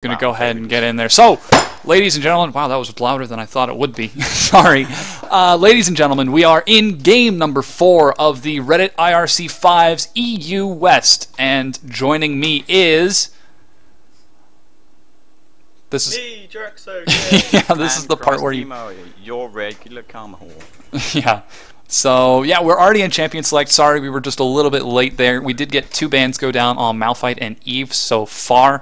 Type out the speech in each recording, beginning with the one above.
Gonna go ahead and get in there. So, ladies and gentlemen, wow, that was louder than I thought it would be. Sorry. Ladies and gentlemen, we are in game number 4 of the Reddit IRC5's EU West, and joining me is... This is... Me, Jaxo, yeah, this is the part where you... Your regular Carmahor. Yeah. So, yeah, we're already in Champion Select. Sorry, we were just a little bit late there. We did get 2 bans go down on Malphite and Eve so far.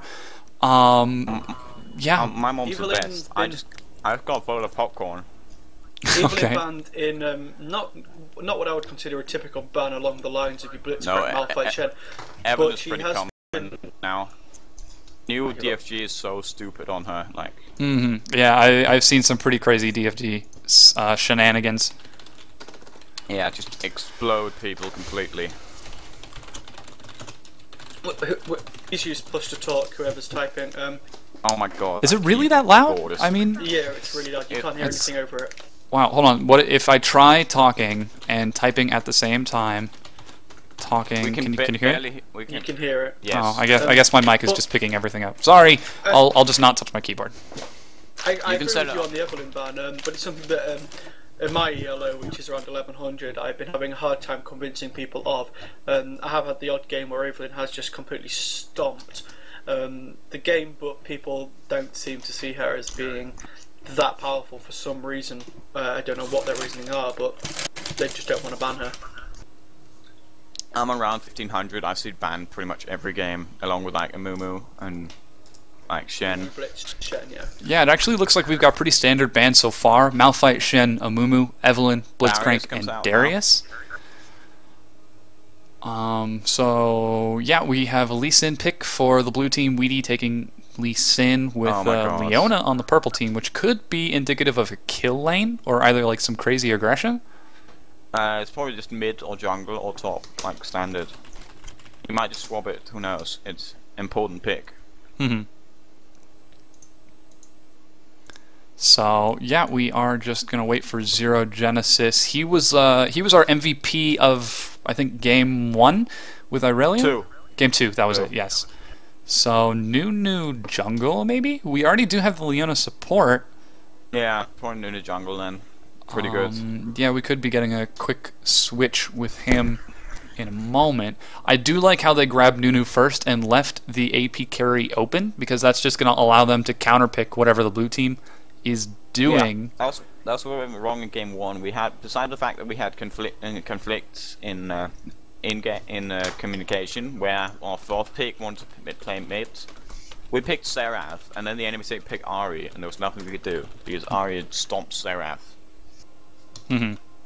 Yeah. My mom's the best. I've got a bowl of popcorn. Evelyn banned in not what I would consider a typical ban along the lines of you blitzcrank Malphite Shen, but she has been now. New DFG is so stupid on her, like. Yeah, I've seen some pretty crazy DFG shenanigans. Yeah, just explode people completely. Issues push to talk. Whoever's typing. Oh my god. Is it really that loud? I mean. Yeah, it's really loud. You can't hear anything over it. Wow. Hold on. What if I try talking and typing at the same time? Talking. Can you hear it? You can hear it. Yes. Oh, I guess my mic is just picking everything up. Sorry. I'll just not touch my keyboard. I agree with you on the Evelyn ban, but it's something that in my ELO, which is around 1100, I've been having a hard time convincing people of. I have had the odd game where Evelyn has just completely stomped the game, but people don't seem to see her as being that powerful for some reason. I don't know what their reasoning are, but they just don't want to ban her. I'm around 1500. I've seen banned pretty much every game, along with like Amumu and like Shen. Shen, yeah. Yeah, it actually looks like we've got pretty standard bans so far. Malphite, Shen, Amumu, Evelyn, Blitzcrank, and Darius. So yeah, we have a Lee Sin pick for the blue team. Weedy taking Lee Sin with Leona on the purple team, which could be indicative of a kill lane or either like some crazy aggression. It's probably just mid or jungle or top, like standard. You might just swap it. Who knows? It's important pick. So yeah, we are just gonna wait for Zero Genesis. He was our MVP of I think game 1 with Irelia. 2. Game 2, that was it. Yes. So new jungle maybe. We already do have the Leona support. Yeah, probably Nunu jungle then. Pretty good. Yeah, we could be getting a quick switch with him in a moment. I do like how they grabbed Nunu first and left the AP carry open, because that's just going to allow them to counterpick whatever the blue team is doing. Yeah, that's what went wrong in game 1. We had, besides the fact that we had conflicts in communication, where our 4th pick wanted to play mid. We picked Seraph, and then the enemy team picked Ahri, and there was nothing we could do because Ahri had stomped Seraph.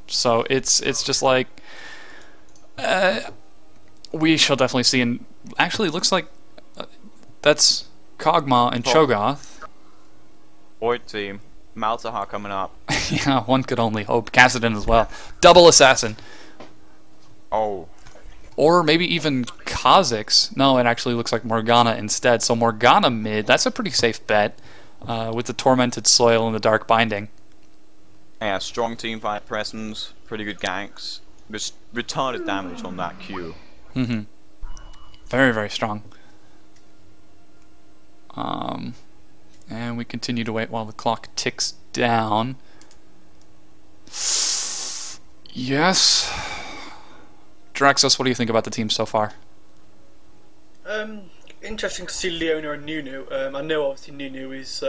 So it's just like we shall definitely see. And actually, it looks like that's Kog'Maw and Cho'Gath. Void team, Malzahar coming up. Yeah, one could only hope. Kassadin as well. Double assassin. Oh. Or maybe even Kha'Zix. No, it actually looks like Morgana instead. So Morgana mid. That's a pretty safe bet with the Tormented Soil and the Dark Binding. Yeah, strong team fight presence, pretty good ganks. Just retarded damage on that Q. Very, very strong. And we continue to wait while the clock ticks down. Yes. Draxos, what do you think about the team so far? Interesting to see Leona and Nunu. I know obviously Nunu is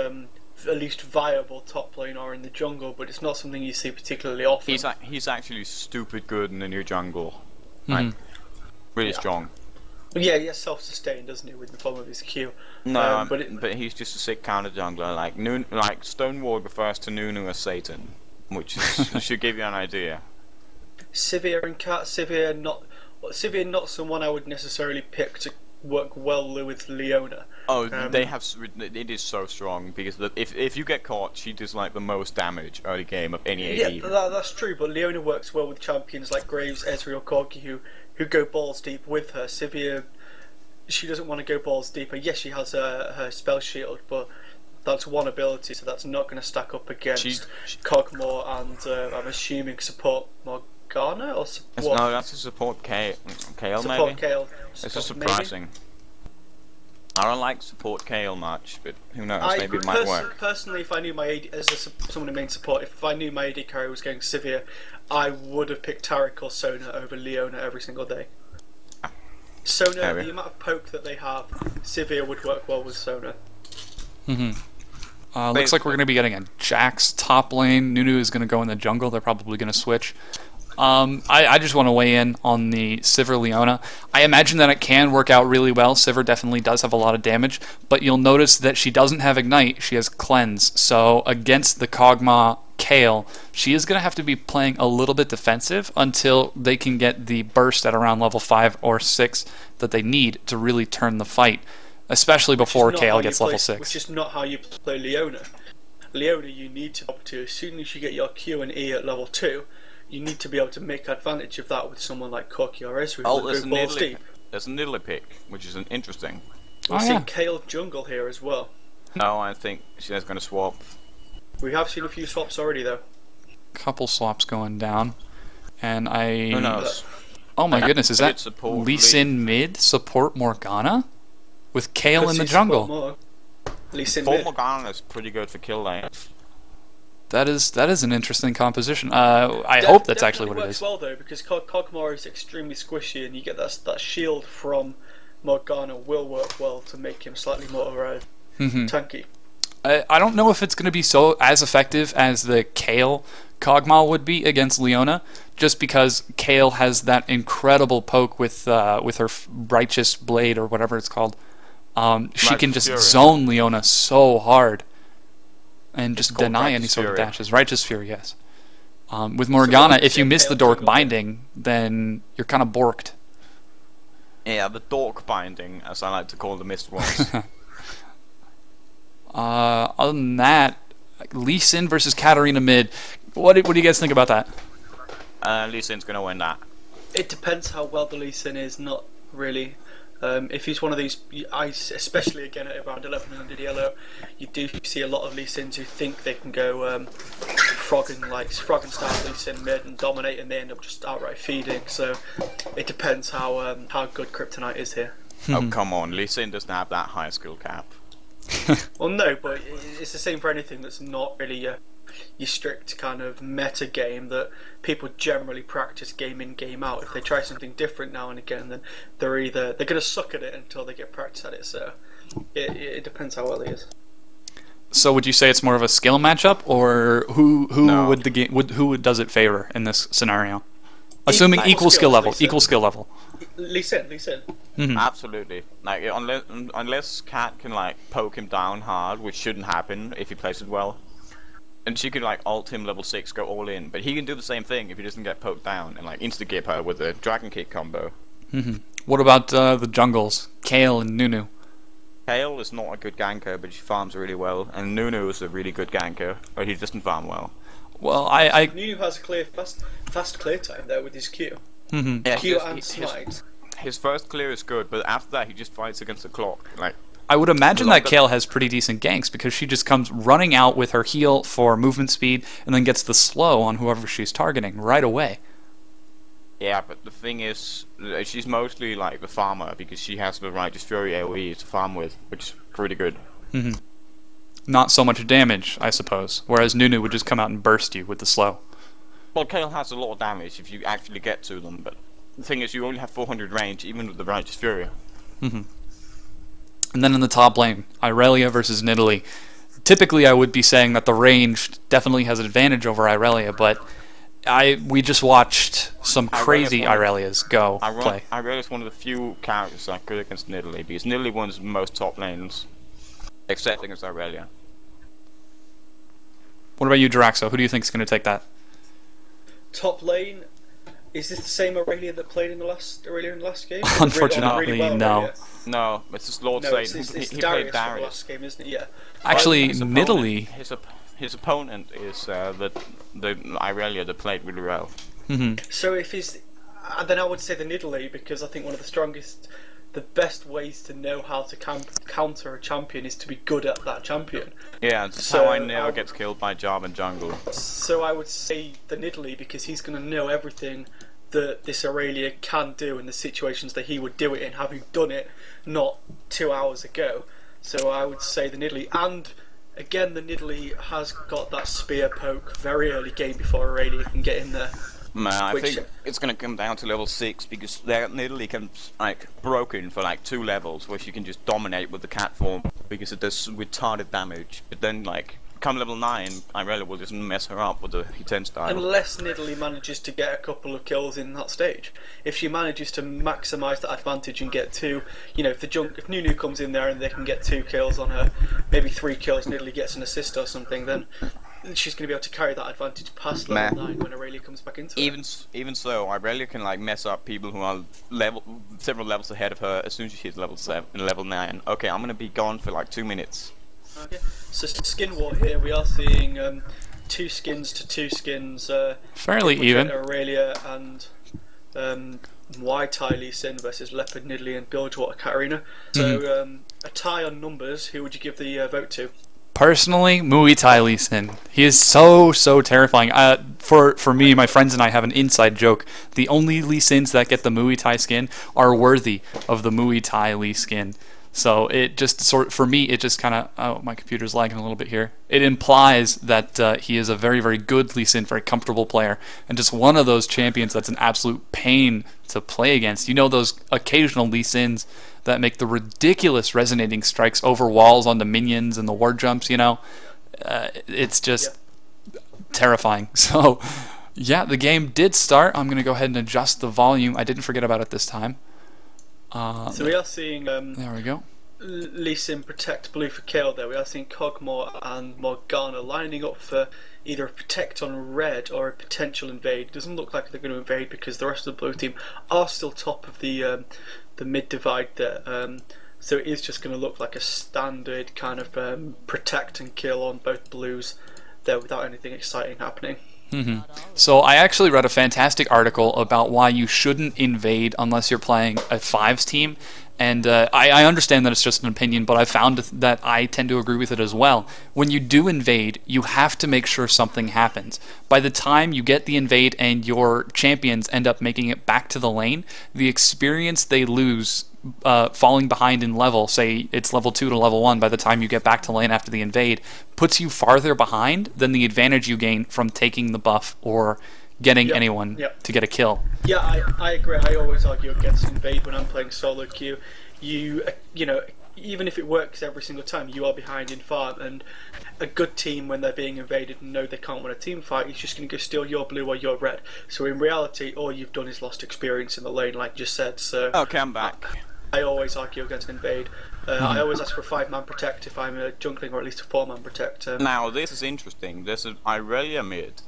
at least viable top laner in the jungle, but it's not something you see particularly often. He's actually stupid good in the new jungle. Like, really strong. But yeah, he's self-sustained, doesn't he, with the form of his Q? No, but he's just a sick counter jungler. Like Stonewall refers to Nunu as Satan, which should give you an idea. Sivir and Cat, Sivir not someone I would necessarily pick to work well with Leona. Oh, they have. It is so strong because if you get caught, she does like the most damage early game of any AD. Yeah, that's true. But Leona works well with champions like Graves, Ezreal, Corki, who go balls deep with her. Sivir, she doesn't want to go balls deeper. Yes, she has her spell shield, but that's one ability, so that's not going to stack up against Kog'Maw and I'm assuming support Morgana or support. No, that's a support Kale maybe. Support Kale. It's just surprising. I don't like support Kale much, but who knows? Maybe it might work. Personally, if I knew my AD, someone in main support, if I knew my AD carry was going Sivir, I would have picked Taric or Sona over Leona every single day. Sona, the amount of poke that they have, Sivir would work well with Sona. Looks like we're going to be getting a Jax top lane. Nunu is going to go in the jungle. They're probably going to switch. I just want to weigh in on the Sivir Leona. I imagine that it can work out really well. Sivir definitely does have a lot of damage, but you'll notice that she doesn't have Ignite, she has Cleanse. So against the Kog'Maw Kayle, she is going to have to be playing a little bit defensive until they can get the burst at around level 5 or 6 that they need to really turn the fight, especially before Kayle gets level 6. Which is not how you play Leona. Leona, you need to up to, as soon as you get your Q and E at level 2, you need to be able to make advantage of that with someone like Corki or Ezreal. Oh, there's a Nidalee pick, which is interesting. We've seen Kayle jungle here as well. No, I think she's going to swap. We have seen a few swaps already, though. Couple swaps going down, and Who knows? Oh my goodness, is that Lee Sin mid support Morgana with Kayle in the jungle? Lee Sin mid. Morgana is pretty good for kill lanes. That is an interesting composition. I hope that's actually what it is. It works well though, because Kog'Maw is extremely squishy, and you get that shield from Morgana will work well to make him slightly more tanky. I don't know if it's going to be as effective as the Kayle Kog'Maw would be against Leona, just because Kayle has that incredible poke with her Righteous Blade or whatever it's called. She can just zone Leona so hard and just deny any sort of dashes. Righteous Fury, yes. With Morgana, if you miss the Dork Binding, then you're kind of borked. Yeah, the Dork Binding, as I like to call the missed ones. Other than that, Lee Sin versus Katarina mid. What do you guys think about that? Lee Sin's going to win that. It depends how well the Lee Sin is, not really. If he's one of these, especially again at around 1100 yellow, you do see a lot of Lee Sins who think they can go frog and start Lee Sin mid and dominate, and they end up just outright feeding. So it depends how good Kryptonite is here. Oh come on, Lee Sin doesn't have that high skill cap. Well, no, but it's the same for anything that's not really your strict kind of meta game that people generally practice game in, game out. If they try something different now and again, then they're going to suck at it until they get practice at it. So it depends how well he is. So would you say it's more of a skill matchup, or who does it favor in this scenario? Assuming equal skill level. Lee Sin. Mm-hmm. Absolutely. Like unless Cat can like poke him down hard, which shouldn't happen if he plays it well. And she could like ult him level 6, go all in, but he can do the same thing if he doesn't get poked down and like insta gip her with a dragon kick combo. Mm-hmm. What about the jungles, Kayle and Nunu? Kayle is not a good ganker, but she farms really well, and Nunu is a really good ganker, but he doesn't farm well. Well, Nunu has a fast clear time there with his Q. Mm-hmm. Yeah, Q and smite. His first clear is good, but after that he just fights against the clock. Like I would imagine that Kayle has pretty decent ganks because she just comes running out with her heal for movement speed and then gets the slow on whoever she's targeting right away. Yeah, but the thing is, she's mostly like the farmer because she has the Righteous Fury AoE to farm with, which is pretty good. Mm-hmm. Not so much damage, I suppose, whereas Nunu would just come out and burst you with the slow. Well, Kayle has a lot of damage if you actually get to them, but the thing is you only have 400 range even with the Righteous Fury. Mm-hmm. And then in the top lane, Irelia versus Nidalee. Typically, I would be saying that the range definitely has an advantage over Irelia, but we just watched some crazy Irelias play. Irelia is one of the few characters that are good against Nidalee, because Nidalee wins most top lanes, except against Irelia. What about you, Draxo? Who do you think is going to take that? Top lane. Is this the same Aurelia that played earlier in the last game? Unfortunately, no. No, it's just Lord Satan. It's he Darius played Darius from the last game, isn't it? Yeah. Actually, Nidalee. His opponent is the Irelia that played really well. Mm-hmm. So if he's, then I would say the Nidalee, because I think one of the best ways to know how to counter a champion is to be good at that champion. Yeah, that's how I never get killed by Jarvan jungle. So I would say the Nidalee, because he's going to know everything that this Aurelia can do in the situations that he would do it in, having done it not 2 hours ago. So I would say the Nidalee, and again the Nidalee has got that spear poke very early game before Aurelia can get in there. Man, I think it's going to come down to level 6 because that Nidalee can like broken for like 2 levels where she can just dominate with the cat form because it does retarded damage. But then like come level 9, Irelia will just mess her up with the H10 style. Unless Nidalee manages to get a couple of kills in that stage. If she manages to maximise that advantage and get 2, you know, if Nunu comes in there and they can get 2 kills on her, maybe 3 kills, Nidalee gets an assist or something, then she's going to be able to carry that advantage past level 9 when Aurelia comes back into it. Even so, Aurelia can like mess up people who are several levels ahead of her as soon as she hits level 9. Okay, I'm going to be gone for like 2 minutes. Okay, so skin war here, we are seeing 2 skins to 2 skins. Fairly even. Aurelia and White Lee Sin versus Leopard Nidalee and Bilgewater Katarina. So a tie on numbers, who would you give the vote to? Personally, Muay Thai Lee Sin. He is so terrifying. For me, my friends and I have an inside joke. The only Lee Sins that get the Muay Thai skin are worthy of the Muay Thai Lee skin. So it just for me, it just kind of, oh, my computer's lagging a little bit here. It implies that he is a very good Lee Sin, very comfortable player, and just one of those champions that's an absolute pain to play against. You know, those occasional Lee Sins that make the ridiculous resonating strikes over walls onto minions and the ward jumps, you know? It's just terrifying. So, yeah, the game did start. I'm going to go ahead and adjust the volume. I didn't forget about it this time. So we are seeing there we go. Lee Sin protect blue for kill there. We are seeing Cogmore and Morgana lining up for either a protect on red or a potential invade. It doesn't look like they're going to invade because the rest of the blue team are still top of the mid divide there. So it is just going to look like a standard kind of protect and kill on both blues there without anything exciting happening. So I actually read a fantastic article about why you shouldn't invade unless you're playing a 5s team, and I understand that it's just an opinion, but I found that I tend to agree with it as well. When you do invade, you have to make sure something happens. By the time you get the invade and your champions end up making it back to the lane, the experience they lose falling behind in level, say it's level 2 to level 1 by the time you get back to lane after the invade, puts you farther behind than the advantage you gain from taking the buff or getting anyone to get a kill. Yeah, I agree. I always argue against invade when I'm playing solo queue. You know, even if it works every single time, you are behind in farm, and a good team, when they're being invaded and know they can't win a team fight, is just going to go steal your blue or your red. So in reality, all you've done is lost experience in the lane, like you just said. So okay, I'm back. I always argue against invade. I always ask for a 5-man protect if I'm a jungling, or at least a 4-man protect. Now this is interesting. This is Irelia mid.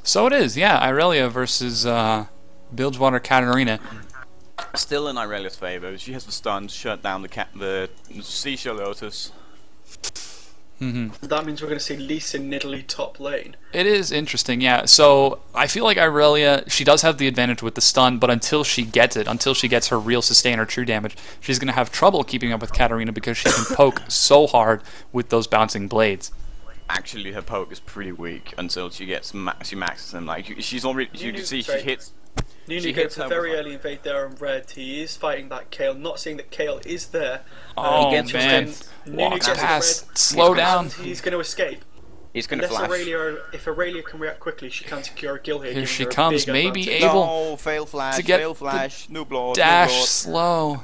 So it is, yeah. Irelia versus Bilgewater Katarina. Still in Irelia's favor. She has the stun, shut down the Seashell Lotus. That means we're going to see Lee Sin Nidalee top lane. It is interesting, yeah. So I feel like Irelia, she does have the advantage with the stun, but until she gets it, until she gets her real sustain or true damage, she's going to have trouble keeping up with Katarina because she can poke so hard with those bouncing blades. Actually, her poke is pretty weak until she gets she maxes them. Like she's already, you can see she hits. Nunu gets a very early invade there on red. He is fighting that Kale, not seeing that Kale is there. Oh man, walks past, slow down. He's going to escape. He's going to flash. If Aurelia can react quickly, she can secure a kill here. Here she comes, maybe able fail flash, to get fail flash, no blood, dash no blood. slow.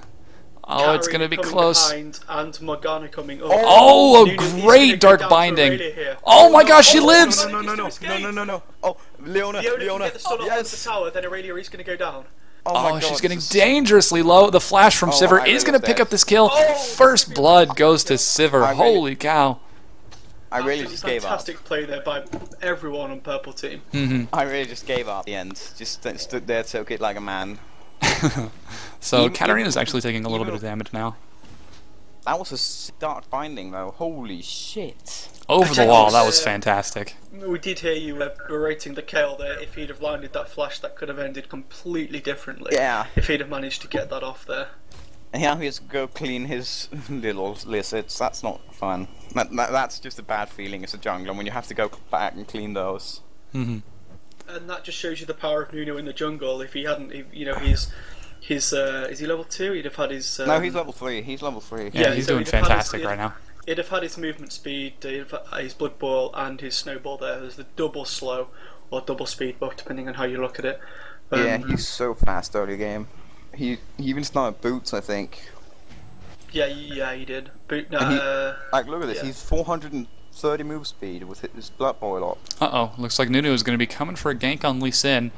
Oh, it's going to be close. And Morgana coming up. Oh, a great dark binding. Oh my gosh, she lives! No. Oh, Leona. Get the stun off the tower, then Aurelia is going to go down. Oh, she's getting dangerously low. The flash from Sivir is going to pick up this kill. First blood goes to Sivir. Holy cow. I really just gave up. Fantastic play there by everyone on purple team. I really just gave up at the end. Just stood there, took it like a man. So Katarina's actually taking a little bit of damage now. That was a dark binding though. Holy shit. Over the wall, that was fantastic. We did hear you berating the Kale there. If he'd have landed that flash, that could have ended completely differently. Yeah. If he'd have managed to get that off there. And now he has to go clean his little lizards. That's not fun. That's just a bad feeling as a jungler when you have to go back and clean those. And that just shows you the power of Nuno in the jungle. If he hadn't, you know, is he level 2? He'd have had his. No, he's level 3. He's level 3. Yeah, he's doing fantastic right now. He'd have had his movement speed, he'd have had his blood ball, and his snowball there. There's the double slow or double speed, both depending on how you look at it. Yeah, he's so fast early game. He even started boots, I think. Yeah, he did. Boot. Like, look at this. Yeah. He's 430 move speed with his blood boil up. Uh-oh. Looks like Nunu is going to be coming for a gank on Lee Sin.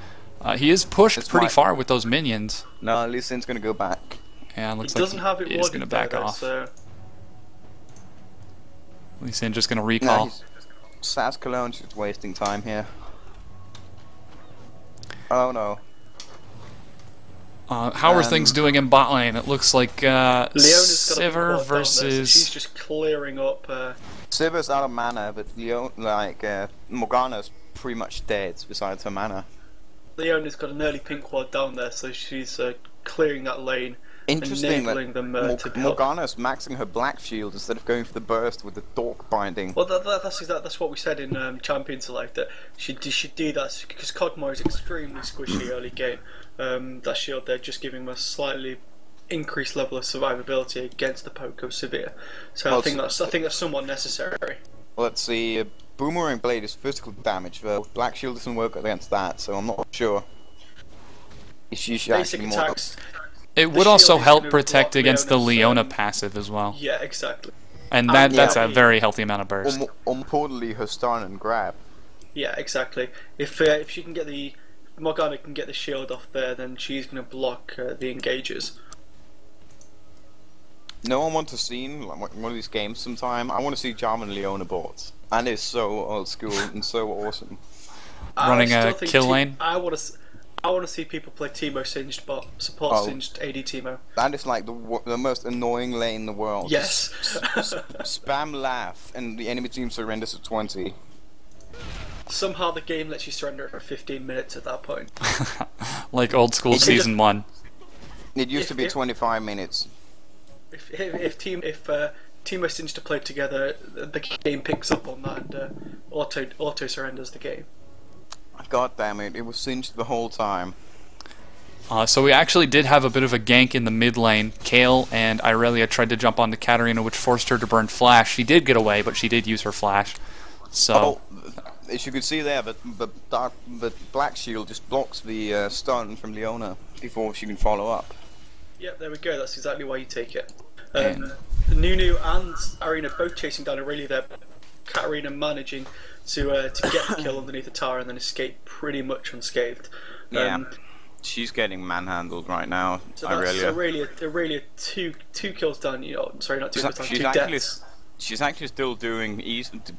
He is pushed pretty far with those minions. No, Lee Sin's going to go back. Yeah, it looks he like doesn't have it he's going to back off. So. Lee Sin just going to recall. No, Saz Cologne just wasting time here. Oh no. How are things doing in bot lane? It looks like Sivir versus... There, so she's just clearing up... Sivir's out of mana, but Morgana's pretty much dead besides her mana. Leona's got an early pink ward down there, so she's clearing that lane. Interesting that them, Morgana's maxing her black shield instead of going for the burst with the dork binding. Well, that's what we said in Champion Select, that she do that because Cogmore is extremely squishy early game. That shield there just giving us slightly increased level of survivability against the poke of Severe. So I think that's somewhat necessary. Well, let's see. Boomerang Blade is physical damage, though Black Shield doesn't work against that, so I'm not sure if she should Basic actually attacks. It would also help protect against the Leona passive as well. Yeah, exactly. And that's a very healthy amount of burst. Importantly, her stun and grab. Yeah, exactly. If she can get the Morgana can get the shield off there, then she's going to block the engagers. No one wants to see like one of these games sometime. I want to see Jarvan Leona bots, and it's so old school and so awesome. Running a kill lane. I want to see people play Teemo Singed bot, support Singed AD Teemo. That is like the most annoying lane in the world. Yes. Spam laugh, and the enemy team surrenders at 20. Somehow the game lets you surrender for 15 minutes at that point. Like old school season 1. It used to be 25 minutes. If Teemo Singed to play together, the game picks up on that and auto surrenders the game. God damn it! It was Singed the whole time. So we actually did have a bit of a gank in the mid lane. Kayle and Irelia tried to jump onto Katarina, which forced her to burn flash. She did get away, but she did use her flash. So, as you can see there, the Black Shield just blocks the stun from Leona before she can follow up. Yep, there we go. That's exactly why you take it. Nunu and Arena both chasing down Aurelia there. Katarina managing to get the kill underneath the tower and then escape pretty much unscathed. Yeah, she's getting manhandled right now. So that's Aurelia two kills down. Sorry, not 2 kills down. 2 deaths. She's actually still doing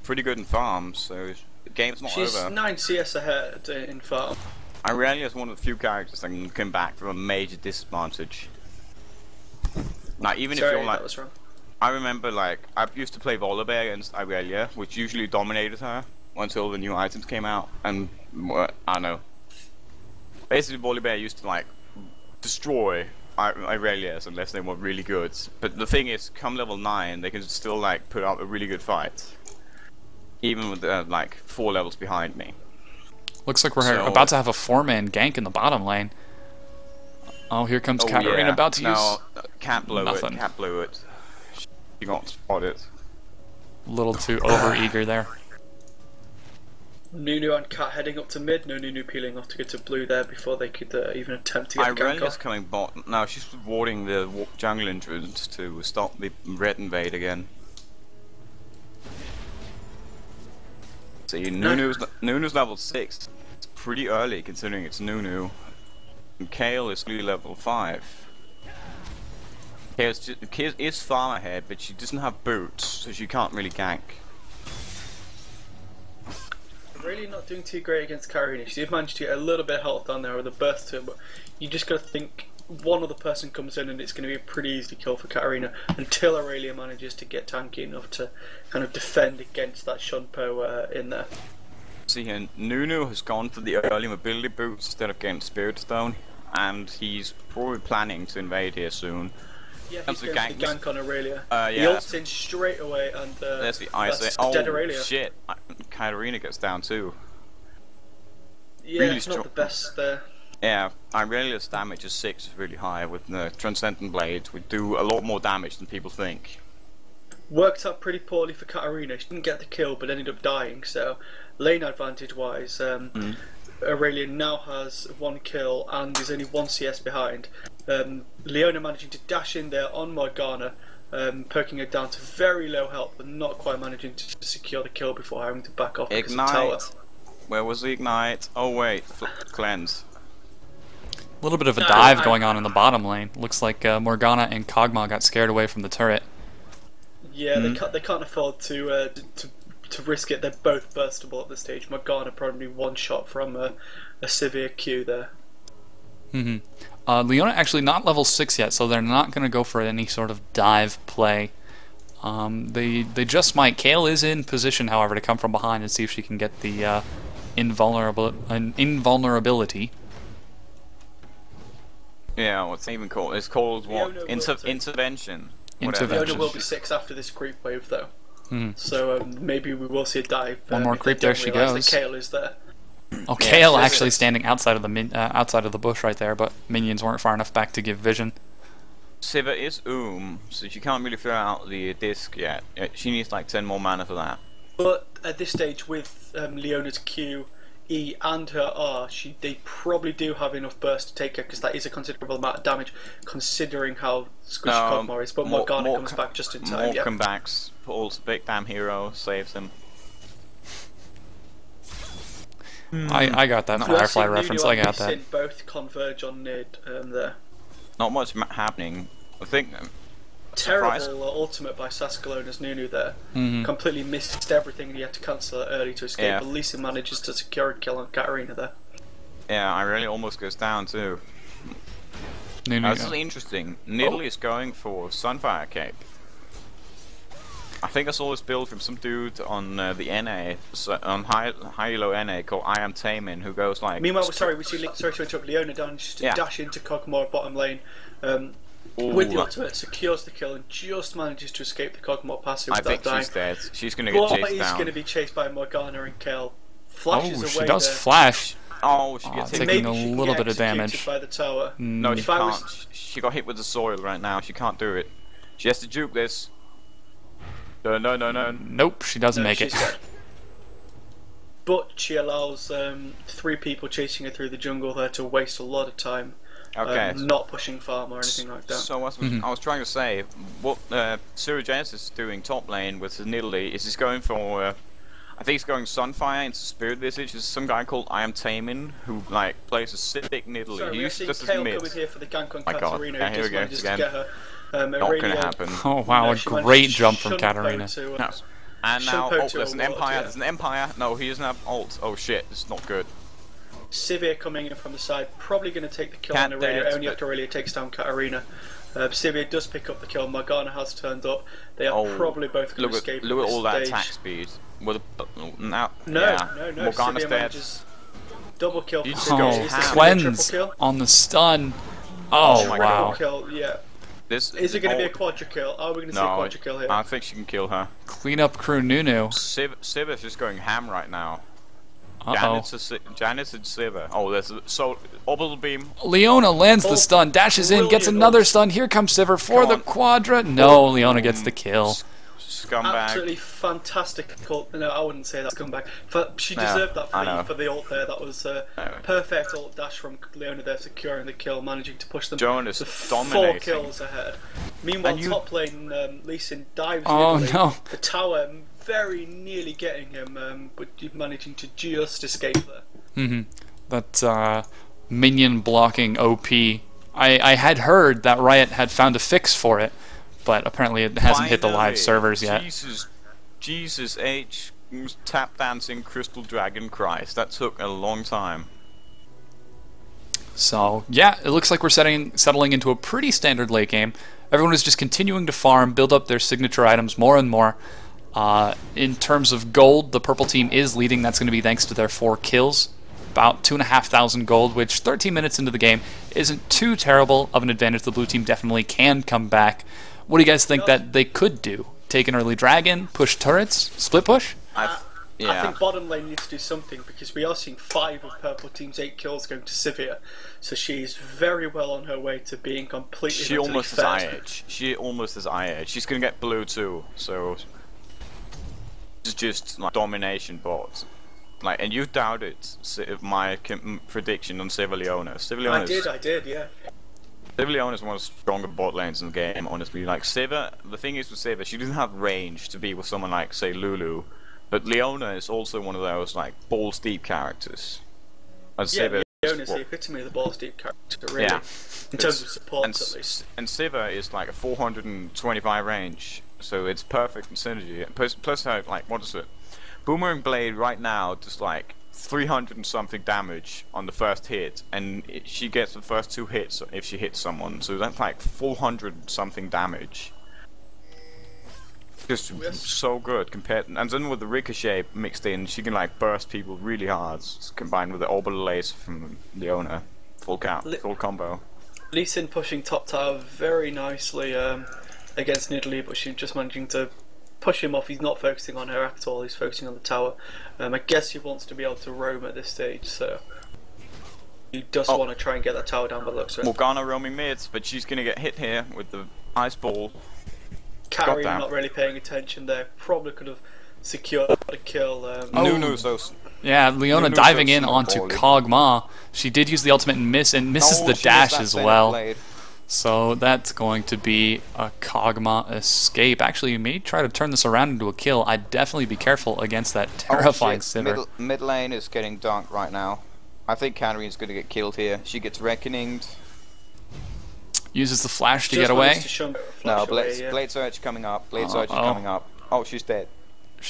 pretty good in farms, so the game's not over. She's 9 CS ahead in farm. Aurelia is one of the few characters that can come back from a major disadvantage. Now, even if you're like, that was wrong. I remember like I used to play Volibear against Aurelia, which usually dominated her until the new items came out, and I don't know. Basically, Volibear used to like destroy Aurelias unless they were really good. But the thing is, come level 9, they can still like put up a really good fight, even with like 4 levels behind me. Looks like we're about to have a 4-man gank in the bottom lane. Oh, here comes Katarina about to use. Can't blow nothing. It. Can't blow it. She got spotted. A little too over-eager there. Nunu and Cat heading up to mid. No Nunu peeling off to get to blue there before they could even attempt to get a gank off. Coming bot. Now she's warding the jungle entrance to stop the red invade again. See, Nunu's level 6. It's pretty early considering it's Nunu. And Kayle is really level 5. Kayle is farm ahead, but she doesn't have boots, so she can't really gank. Really not doing too great against Katarina. She did manage to get a little bit of health down there with a burst to her, but you just got to think one other person comes in and it's going to be a pretty easy kill for Katarina until Aurelia manages to get tanky enough to kind of defend against that Shunpo in there. See here, Nunu has gone for the early mobility boots instead of getting Spirit Stone, and he's probably planning to invade here soon. Yeah, he's going to gank on Aurelia. He ults in straight away and there's the ice. Dead Aurelia. Shit, Katarina gets down too. Yeah, really it's not the best there. Yeah, Irelia's damage is 6, is really high. With the Transcendent Blade, we do a lot more damage than people think. Worked out pretty poorly for Katarina. She didn't get the kill, but ended up dying. So, lane advantage-wise, Aurelia now has 1 kill and is only 1 CS behind. Leona managing to dash in there on Morgana, poking her down to very low health, but not quite managing to secure the kill before having to back off. Ignite. Where was the ignite? Oh wait, cleanse. A little bit of a dive going on in the bottom lane. Looks like Morgana and Kog'Maw got scared away from the turret. Yeah, they can't afford to risk it. They're both burstable at this stage. Morgana probably 1 shot from a severe Q there. Leona actually not level 6 yet, so they're not going to go for any sort of dive play. They just might. Kayle is in position, however, to come from behind and see if she can get the invulnerability. Yeah, what's it even called? It's called what? Intervention. Leona will be 6 after this creep wave, though. So maybe we will see a dive. One more creep, there she goes. Kayle is there. Oh, Kayle actually standing outside of the outside of the bush right there, but minions weren't far enough back to give vision. Sivir is so she can't really throw out the disc yet. She needs like 10 more mana for that. But at this stage, with Leona's Q, E and her R, they probably do have enough burst to take her, because that is a considerable amount of damage, considering how squishy Kog'Maw is. But Morgana comes back just in time. More comebacks. Paul's big damn hero saves him. I got that Firefly reference. I got that. Both converge on Nid there. Not much happening. I think. Terrible ultimate by Sascalona's Nunu there. Completely missed everything, and he had to cancel it early to escape. But Lisa manages to secure a kill on Katarina there. Yeah, I really almost goes down too. This is interesting. Nidalee is going for Sunfire Cape. I think I saw this build from some dude on the NA, on high low NA called I Am Tamin, who goes like. Meanwhile, we see sorry to interrupt. Leona manages to dash into Kog'Maw bottom lane. With the ultimate, secures the kill and just manages to escape the Kog'Maw passive without dying. She's dead. She's going to get chased down. He's going to be chased by Morgana and Kayle. Flashes away. She does flash. Oh, she gets hit. Taking a little bit of damage. By the tower. No, she can't. She got hit with the soil right now. She can't do it. She has to juke this. No. Nope, she doesn't make it. But she allows 3 people chasing her through the jungle there to waste a lot of time. Not pushing farm or anything like that. So I was trying to say, what Sirigenesis is doing top lane with his Nidalee is he's going for, I think he's going Sunfire into Spirit Visage. There's some guy called I Am Tamin who like plays a sick Nidalee. Sorry, we're seeing Kayle coming here for the gank on Katarina. Yeah, here we go again. Not going to happen. Oh wow, a great jump from Katarina. And now, there's an Empire. There's an Empire. No, he doesn't have ult. Oh shit, it's not good. Sivir coming in from the side, probably going to take the kill on Aurelia, only after Aurelia takes down Katarina. Sivir does pick up the kill, Morgana has turned up. They are probably both going to escape. Look at all that attack speed. No, Morgana's Sivir dead. Double kill from Sivir. Cleanse on the stun. Oh wow. Kill, yeah. Is it going to be a quadra kill? Are we going to see a quadra kill here? I think she can kill her. Clean up crew Nunu. Sivir's just going ham right now. Janet's and Sivir. Oh, there's a orbital beam. Leona lands the stun, dashes in, gets another stun. Here comes Sivir for the quadra. No, Leona gets the kill. Scumbag. Absolutely fantastic ult. No, I wouldn't say that scumbag. She deserved that for the ult there. That was a perfect ult dash from Leona there, securing the kill, managing to push them to 4 kills ahead. Meanwhile, top lane, Lee Sin dives no. The tower very nearly getting him, but managing to just escape there. That minion blocking OP. I had heard that Riot had found a fix for it, but apparently it hasn't hit the live servers yet. Jesus H. Tap dancing Crystal Dragon Christ. That took a long time. So yeah, it looks like we're settling into a pretty standard late game. Everyone is just continuing to farm, build up their signature items more and more. In terms of gold, the purple team is leading. That's going to be thanks to their 4 kills. About 2,500 gold, which 13 minutes into the game isn't too terrible of an advantage. The blue team definitely can come back. What do you guys think that they could do? Take an early dragon, push turrets, split push? I think bottom lane needs to do something, because we are seeing 5 of purple team's 8 kills going to Sivir, so she's very well on her way to being completely. She almost has eye edge. She almost has eye edge. She's gonna get blue too, so it's just like domination bot. Like, and you doubted my prediction on Leona. I did, yeah. Leona is one of the stronger bot lanes in the game, honestly. Like, Sivir, the thing is with Sivir, she doesn't have range to be with someone like, say, Lulu. But Leona is also one of those, like, balls deep characters. As yeah, Leona's the epitome of the balls deep character, really. Yeah. In terms of support, at least. And Sivir is like a 425 range, so it's perfect in synergy. Plus her, like, what is it? Boomerang Blade right now does like 300 and something damage on the first hit, and she gets the first 2 hits if she hits someone, so that's like 400 something damage. Just so good compared, and then with the ricochet mixed in, she can like burst people really hard, combined with the orbital lace from Leona. Full combo. Lee Sin pushing top tower very nicely against Nidalee, but she's just managing to push him off. He's not focusing on her at all, he's focusing on the tower. I guess he wants to be able to roam at this stage, so he does want to try and get that tower down by the looks of it. Morgana roaming mids, but she's going to get hit here with the ice ball. Carry not really paying attention there, probably could have secured a kill. Yeah, Leona diving in onto Kog'Maw. She did use the ultimate and misses the dash as well. So that's going to be a Kog'Maw escape. Actually, you may try to turn this around into a kill. I'd definitely be careful against that terrifying Sivir. Mid lane is getting dunked right now. I think Katarine's going to get killed here. She gets reckoninged. Uses the flash to get away. No, Blade Surge coming up. Blade Surge is coming up. Oh, she's dead.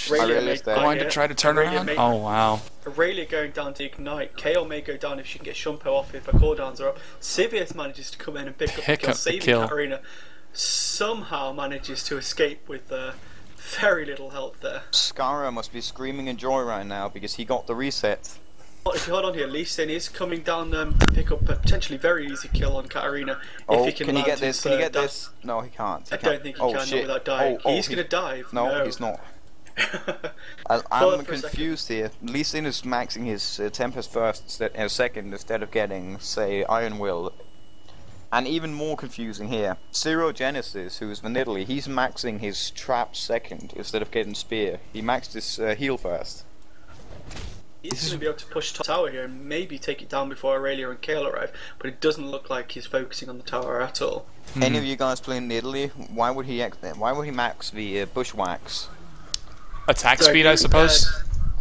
Aurelia going to try to turn around? Oh, wow. Aurelia going down to ignite. KO may go down if she can get Shumpo off if her cooldowns are up. Sivir manages to come in and pick up the kill, saving Katarina. Somehow manages to escape with very little help there. Skara must be screaming in joy right now because he got the reset. If you hold on here, Lee Sin is coming down to pick up a potentially very easy kill on Katarina. Oh, if he can he get this? Can he get this? No, he can't. I don't think he can, not without dying. He's going to dive. No, he's not. I'm confused here. Lee Sin is maxing his Tempest second instead of getting, say, Iron Will. And even more confusing here, Zero Genesis, who is Nidalee, he's maxing his Trap second instead of getting Spear. He maxed his heal first. He's going to be able to push top tower here and maybe take it down before Aurelia and Kale arrive, but it doesn't look like he's focusing on the tower at all. Any of you guys playing Nidalee, why would he max the Bushwhacks? Attack speed, I suppose.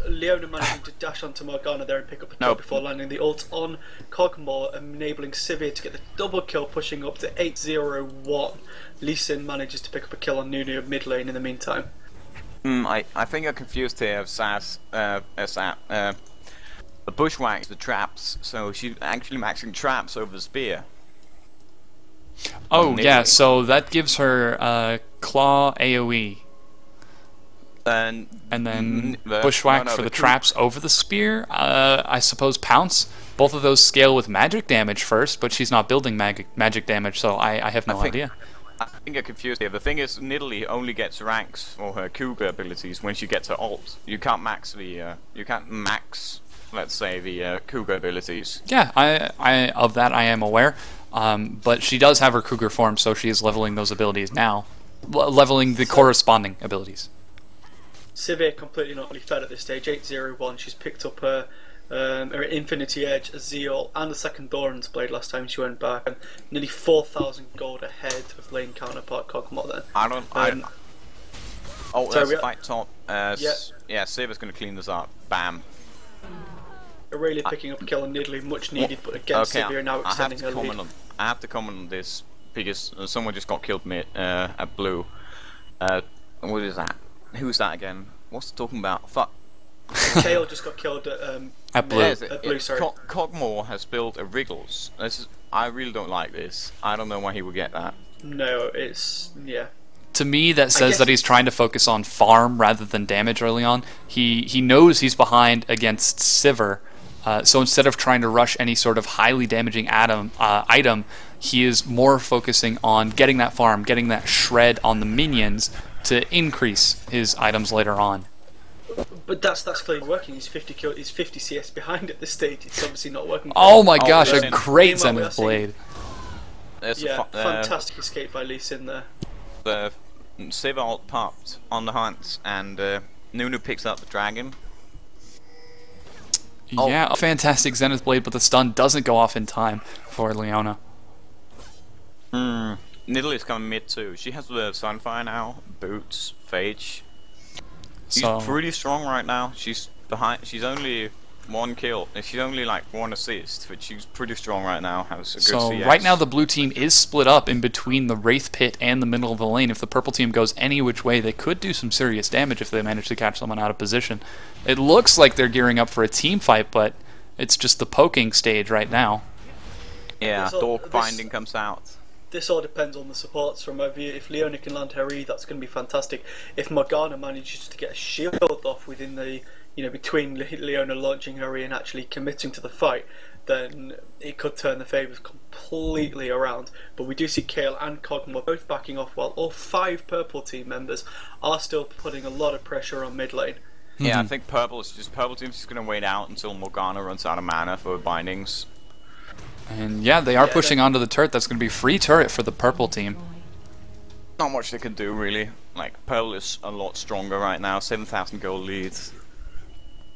Leona managing to dash onto Morgana there and pick up the kill before landing the ult on Kog'Maw, enabling Sivir to get the double kill, pushing up to 8-0-1. Lee Sin manages to pick up a kill on Nunu mid lane in the meantime. I think I'm confused here of the Bushwhacks, the traps, so she's actually maxing traps over the spear. Oh yeah, so that gives her Claw AoE. And then Bushwhack for the traps over the spear. I suppose Pounce. Both of those scale with magic damage first, but she's not building magic damage, so I have no idea. I think I'm confused here. The thing is, Nidalee only gets ranks for her Cougar abilities when she gets her ult. You can't max let's say, the Cougar abilities. Yeah, of that I am aware. But she does have her Cougar form, so she is leveling those abilities now. Leveling the corresponding abilities. Sivir completely not really fed at this stage, 8-0-1. She's picked up her Infinity Edge, Zeal, and the second Doran's Blade last time she went back, and nearly 4,000 gold ahead of lane counterpart Kog'Maw then. That's fight top. Sivir's going to clean this up. Bam. Aurelia picking up a kill on Nidalee, much needed, but again Sivir now extending her lead. I have to comment on this, because someone just got killed at blue. What is that? Who's that again? What's it talking about? Fuck. Kale just got killed at blue. At blue, sorry. Kog'Maw has built a Wriggles. I really don't like this. I don't know why he would get that. No, it's... yeah. To me, that says that he's trying to focus on farm rather than damage early on. He knows he's behind against Sivir, so instead of trying to rush any sort of highly damaging item, he is more focusing on getting that farm, getting that shred on the minions to increase his items later on. But that's clearly working. He's 50 CS behind at this stage. It's obviously not working. Oh my gosh, listen. a great Meanwhile, we Zenith are seeing- Blade. Yeah, fantastic escape by Lee Sin there. The Civ ult popped on the hunt, and Nunu picks up the dragon. Yeah, a fantastic Zenith Blade, but the stun doesn't go off in time for Leona. Nidalee is coming mid too. She has the Sunfire now, boots, Phage. She's So- pretty strong right now. She's behind. She's only 1 kill. She's only like 1 assist, but she's pretty strong right now. Has a good So CS. right now the blue team is split up in between the Wraith Pit and the middle of the lane. If the purple team goes any which way, they could do some serious damage if they manage to catch someone out of position. It looks like they're gearing up for a team fight, but it's just the poking stage right now. Yeah, This all- Dork this- binding comes out. This all depends on the supports from over here. If Leona can land her E, that's going to be fantastic. If Morgana manages to get a shield off within the, between Leona launching her E and actually committing to the fight, then it could turn the favours completely around. But we do see Kale and Cogma both backing off, while all 5 purple team members are still putting a lot of pressure on mid lane. Yeah, I think purple team's just gonna wait out until Morgana runs out of mana for bindings. And yeah, they are Yeah, pushing onto the turret. That's going to be free turret for the purple team. Not much they can do really. Like purple is a lot stronger right now. 7,000 gold leads.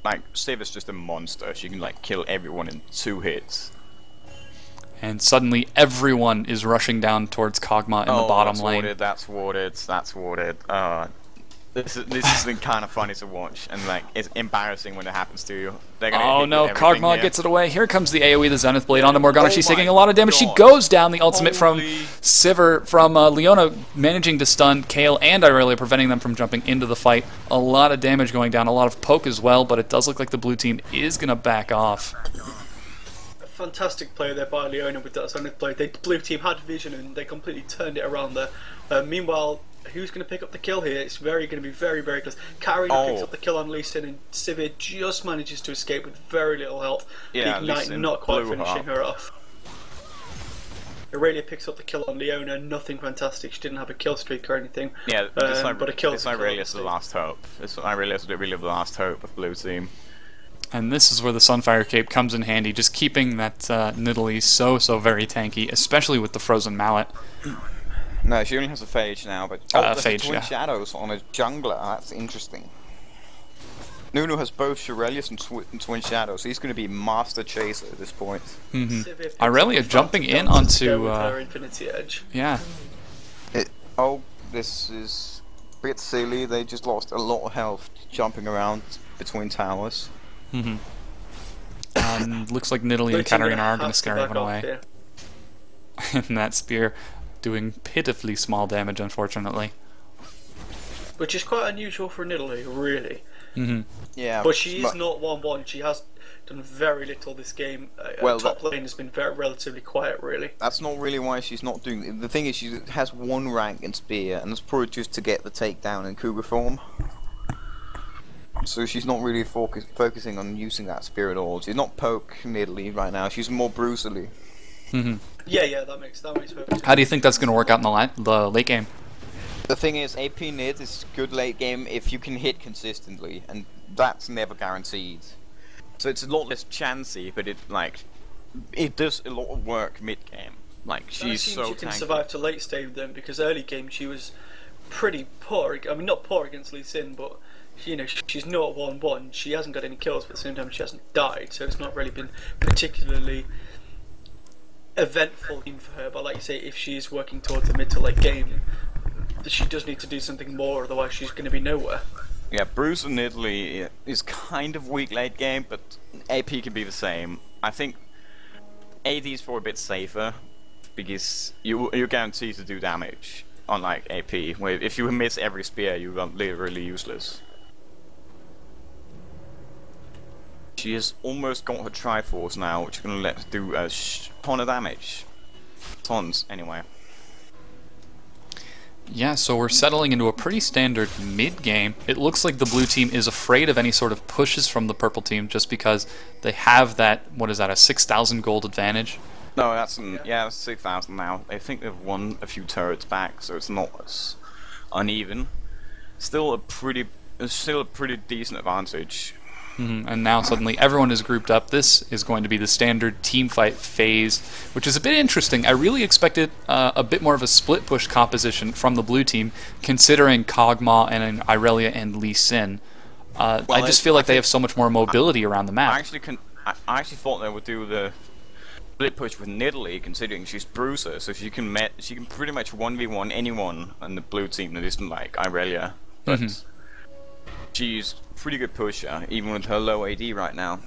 Like Civ is just a monster. She can like kill everyone in 2 hits. And suddenly everyone is rushing down towards Kog'Maw in the bottom lane. That's warded. This is kind of funny to watch, and like it's embarrassing when it happens to you. They're gonna Oh hit no, you with everything Kog'Maw here. gets it away. Here comes the AoE, the Zenith Blade onto Morgana. Oh She's my taking a lot of damage. She God. goes down. The ultimate from Holy- Leona managing to stun Kale and Irelia, preventing them from jumping into the fight. A lot of damage going down, a lot of poke as well, but it does look like the blue team is going to back off. A fantastic play there by Leona with that Zenith Blade. The blue team had vision and they completely turned it around there. Meanwhile, who's going to pick up the kill here? It's going to be very, very close. Katarina picks up the kill on Lee Sin, and Sivir just manages to escape with very little health. Yeah, the Ignite Lee Sin not quite blew her finishing up. her off. Irelia picks up the kill on Leona. Nothing fantastic. She didn't have a kill streak or anything. Yeah, but a kill. This Irelia's the last hope. This Irelia's really the last hope of blue team. And this is where the Sunfire Cape comes in handy, just keeping that Nidalee so very tanky, especially with the Frozen Mallet. No, she only has a Phage now, but there's Phage, Twin yeah. Shadows on a jungler. That's interesting. Nunu has both Shurelius and Twin Shadows. So he's going to be Master Chaser at this point. Sivir picks Irelia up the jumping Phantom in Dance to onto, go with her Infinity Edge. Yeah. This is a bit silly. They just lost a lot of health jumping around between towers. Looks like Nidalee Blue and team Katarina are have going to to scare back everyone off away. here. And that spear doing pitifully small damage, unfortunately. Which is quite unusual for Nidalee, really. Yeah, But she is not 1-1. She has done very little this game. Well, top lane has been relatively quiet, really. That's not really why she's not doing. The thing is, she has 1 rank in Spear, and that's probably just to get the takedown in Cougar form. So she's not really focusing on using that Spear at all. She's not poke Nidalee right now. She's more Brucely. Yeah, that makes perfect. How do you think that's going to work out in the late game? The thing is, AP Nid is good late game if you can hit consistently, and that's never guaranteed. So it's a lot less chancy, but it does a lot of work mid game. Like she's so she can tanky. survive to late stage then, because early game she was pretty poor. I mean, not poor against Lee Sin, but she's not 1-1. She hasn't got any kills, but at the same time she hasn't died, so it's not really been particularly eventful game for her. But like you say, if she's working towards the mid to late game, she does need to do something more, otherwise she's going to be nowhere. Yeah, Bruce and Nidalee is kind of weak late game, but AP can be the same. I think AD is for a bit safer because you're guaranteed to do damage, unlike AP, where if you miss every spear, you are literally useless. She has almost got her Triforce now, which is going to let her do a ton of damage. Tons, anyway. Yeah, so we're settling into a pretty standard mid-game. It looks like the blue team is afraid of any sort of pushes from the purple team just because they have that, what is that, a 6,000 gold advantage? No, that's 6,000 now. I think they've won a few turrets back, so it's not as uneven. Still a pretty it's still a pretty decent advantage. And now suddenly everyone is grouped up. This is going to be the standard team fight phase, which is a bit interesting. I really expected a bit more of a split push composition from the blue team, considering Kog'Maw and Irelia and Lee Sin. Well, I just feel like they have so much more mobility around the map. I actually thought they would do the split push with Nidalee, considering she's Bruiser, so she can pretty much 1v1 anyone on the blue team that isn't like Irelia. But she's a pretty good pusher, even with her low AD right now.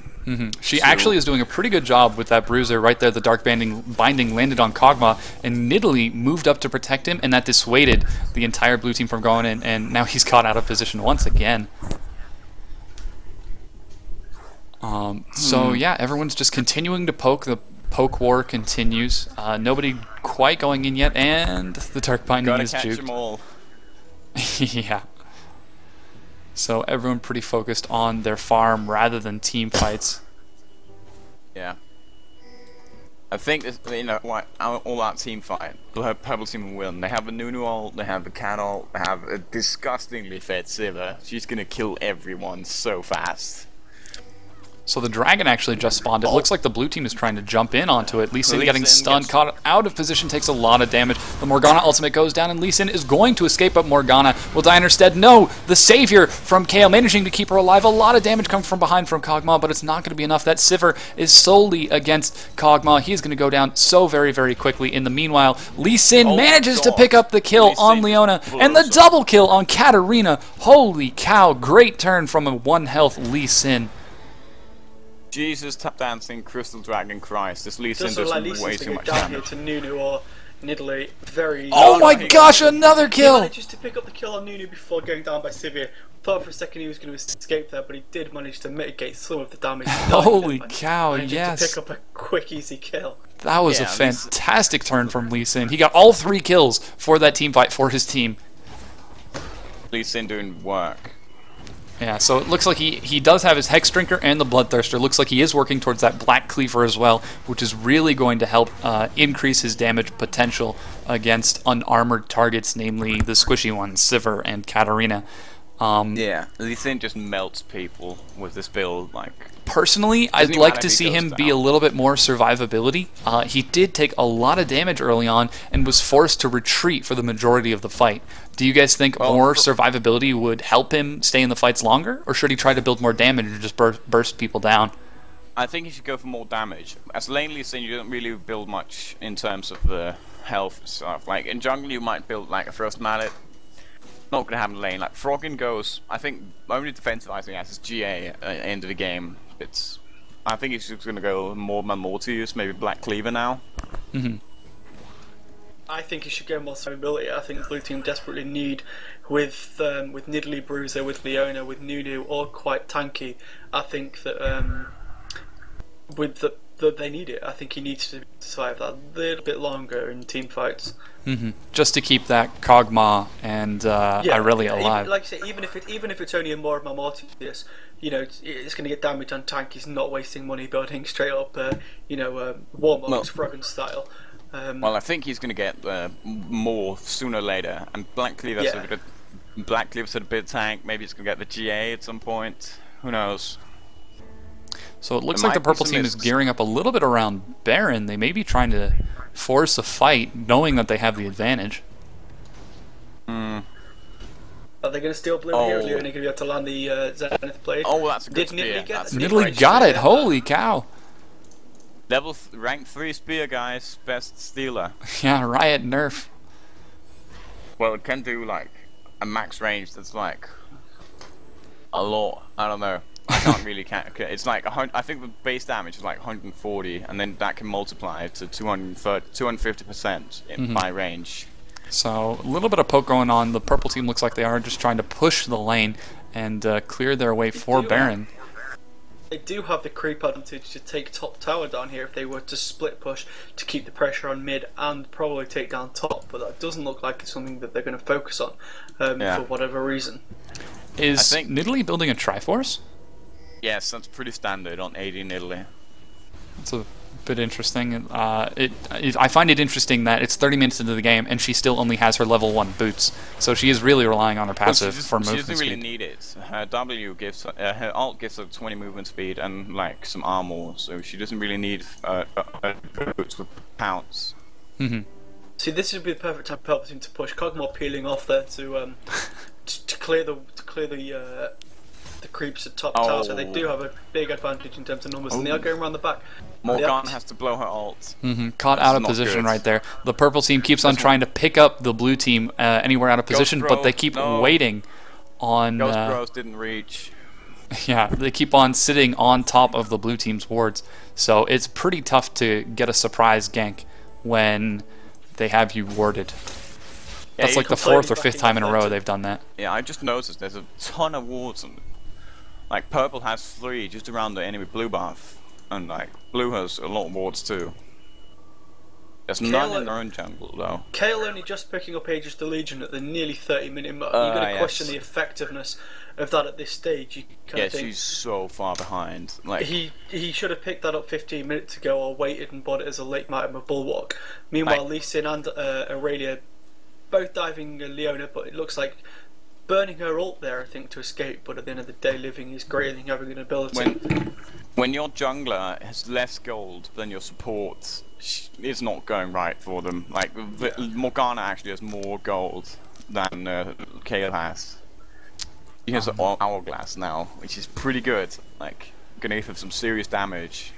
She actually is doing a pretty good job with that Bruiser right there. The Dark Binding landed on Kog'Maw, and Nidalee moved up to protect him, and that dissuaded the entire blue team from going in, and now he's caught out of position once again. So yeah, everyone's just continuing to poke. The poke war continues. Nobody quite going in yet, and the Dark Binding is Gotta catch juked. them all. Yeah. So everyone pretty focused on their farm rather than team fights. Yeah. I think this, you know what, all that team fight, the purple team will win. They have a Nunu ult, they have the Cat ult, they have a disgustingly fed Sivir. She's gonna kill everyone so fast. So the dragon actually just spawned. It looks like the blue team is trying to jump in onto it. Lee Sin getting stunned, caught out of position, takes a lot of damage. The Morgana ultimate goes down, and Lee Sin is going to escape, but Morgana will die in her stead. No! The savior from Kayle, managing to keep her alive. A lot of damage comes from behind from Kog'Maw, but it's not going to be enough. That Sivir is solely against Kog'Maw. He's going to go down so very, very quickly. In the meanwhile, Lee Sin manages to pick up the kill on Leona, and the double kill on Katarina. Holy cow, great turn from a 1 health Lee Sin. Jesus, tap dancing, Crystal Dragon Christ. This Lee Sin Just does like way Lee Sin's too gonna much get down damage. here to Nunu or Nidalee. Very. Oh my gosh, another kill! He manages to pick up the kill on Nunu before going down by Sivir. Thought for a second he was going to escape there, but he did manage to mitigate some of the damage. Holy cow, yes! To pick up a quick, easy kill. That was a fantastic turn from Lee Sin. He got all 3 kills for that team fight for his team. Lee Sin doing work. Yeah, so it looks like he does have his Hex Drinker and the Bloodthirster. Looks like he is working towards that Black Cleaver as well, which is really going to help increase his damage potential against unarmored targets, namely the squishy ones, Sivir and Katarina. Yeah, Lee Sin just melts people with this build. Like, personally, I'd like to see him be a little bit more survivability. He did take a lot of damage early on and was forced to retreat for the majority of the fight. Do you guys think more survivability would help him stay in the fights longer, or should he try to build more damage and just burst people down? I think he should go for more damage. As lane Lee Sin, you don't really build much in terms of the health stuff. Like in jungle, you might build like a first mallet. Not gonna happen in lane. Like Froggen goes, I think only defensive item he has is GA at the end of the game. I think he's just gonna go more Mortius, maybe Black Cleaver now. I think he should go more survivability. I think the blue team desperately need with Nidalee, Bruiser, with Leona, with Nunu, all quite tanky. I think that that they need it. I think he needs to survive that a little bit longer in team fights. Just to keep that Kog'Maw and Irelia alive. Like I say, even if it's only a more of my Mortius, you know, it's going to get damage on tank. He's not wasting money building straight up, Warmogs, Froggen style. Well, I think he's going to get more sooner or later, and Black Cleaver's a bit of tank. Maybe it's going to get the GA at some point. Who knows? So it looks like the purple team is gearing up a little bit around Baron. They may be trying to force a fight, knowing that they have the advantage. Are they going to steal blue here? Or are they going to be able to land the Zenith Blade? Oh, that's a good spear. Nidalee got it. Holy cow! Rank 3 spear, guys. Best stealer. Yeah, Riot nerf. Well, it can do like a max range that's like a lot. I don't know. I can't really count. It's like I think the base damage is like 140, and then that can multiply to 250% by range. So a little bit of poke going on. The purple team looks like they are just trying to push the lane and clear their way for Baron. They do have the creep advantage to take top tower down here if they were to split push to keep the pressure on mid and probably take down top, but that doesn't look like it's something that they're going to focus on for whatever reason. Is Nidalee building a Triforce? Yes, that's pretty standard on AD Nidalee. It's a bit interesting. I find it interesting that it's 30 minutes into the game and she still only has her level 1 boots. So she is really relying on her passive for movement speed. She doesn't really need it. Her W gives her ult gives her 20 movement speed and like some armor, so she doesn't really need boots with pounce. See, this would be the perfect time for Palpatine to push Cogmore peeling off there to clear the creeps at top tower, so they do have a big advantage in terms of numbers, and they are going around the back. Morgana has to blow her ult. Caught out of position right there. The purple team keeps on trying to pick up the blue team anywhere out of position, but they keep waiting on... Ghost Bros didn't reach. Yeah, they keep on sitting on top of the blue team's wards, so it's pretty tough to get a surprise gank when they have you warded. Yeah, that's like the 4th or 5th time in a row they've done that. Yeah, I just noticed there's a ton of wards on. Like purple has 3 just around the enemy blue buff, and like blue has a lot of wards too. There's none in their own jungle though. Kale only just picking up Aegis to Legion at the nearly 30-minute mark. You've got to question the effectiveness of that at this stage. You kind of think, she's so far behind. Like he should have picked that up 15 minutes ago, or waited and bought it as a late item of Bulwark. Meanwhile, Lee Sin and Aurelia both diving Leona, but it looks like burning her ult there, I think, to escape, but at the end of the day, living is greater than having an ability. When your jungler has less gold than your support, it's not going right for them. Like, Morgana actually has more gold than Kayle has. He has an hourglass now, which is pretty good. Like, gonna give him some serious damage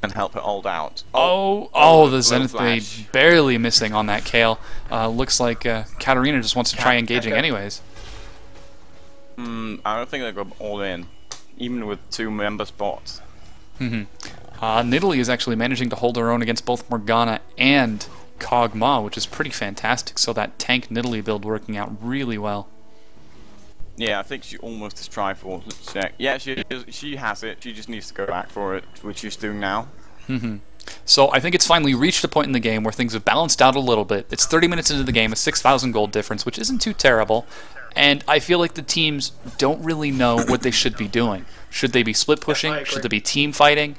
and help her ult out. The Zenith Blade barely missing on that Kayle. Looks like Katarina just wants to try engaging anyways. I don't think they go all in, even with 2 member spots. Nidalee is actually managing to hold her own against both Morgana and Kog'Maw, which is pretty fantastic. So that tank Nidalee build working out really well. Yeah, I think she almost has Triforce. Let's check. Yeah, she has it. She just needs to go back for it, which she's doing now. So I think it's finally reached a point in the game where things have balanced out a little bit. It's 30 minutes into the game, a 6,000 gold difference, which isn't too terrible. And I feel like the teams don't really know what they should be doing. Should they be split pushing? Should they be team fighting?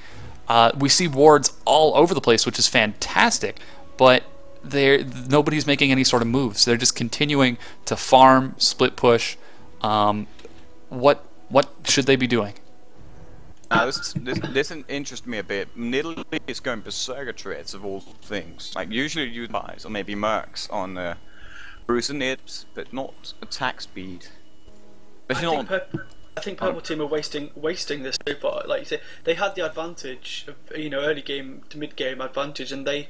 We see wards all over the place, which is fantastic, but nobody's making any sort of moves. They're just continuing to farm, split push. What should they be doing? This interests me a bit. Nidalee is going berserker treads of all things. Like usually you buys or maybe mercs on Bruce and Nibs, but not attack speed. I think Purple Team are wasting this so far. Like you say, they had the advantage of early game to mid game advantage, and they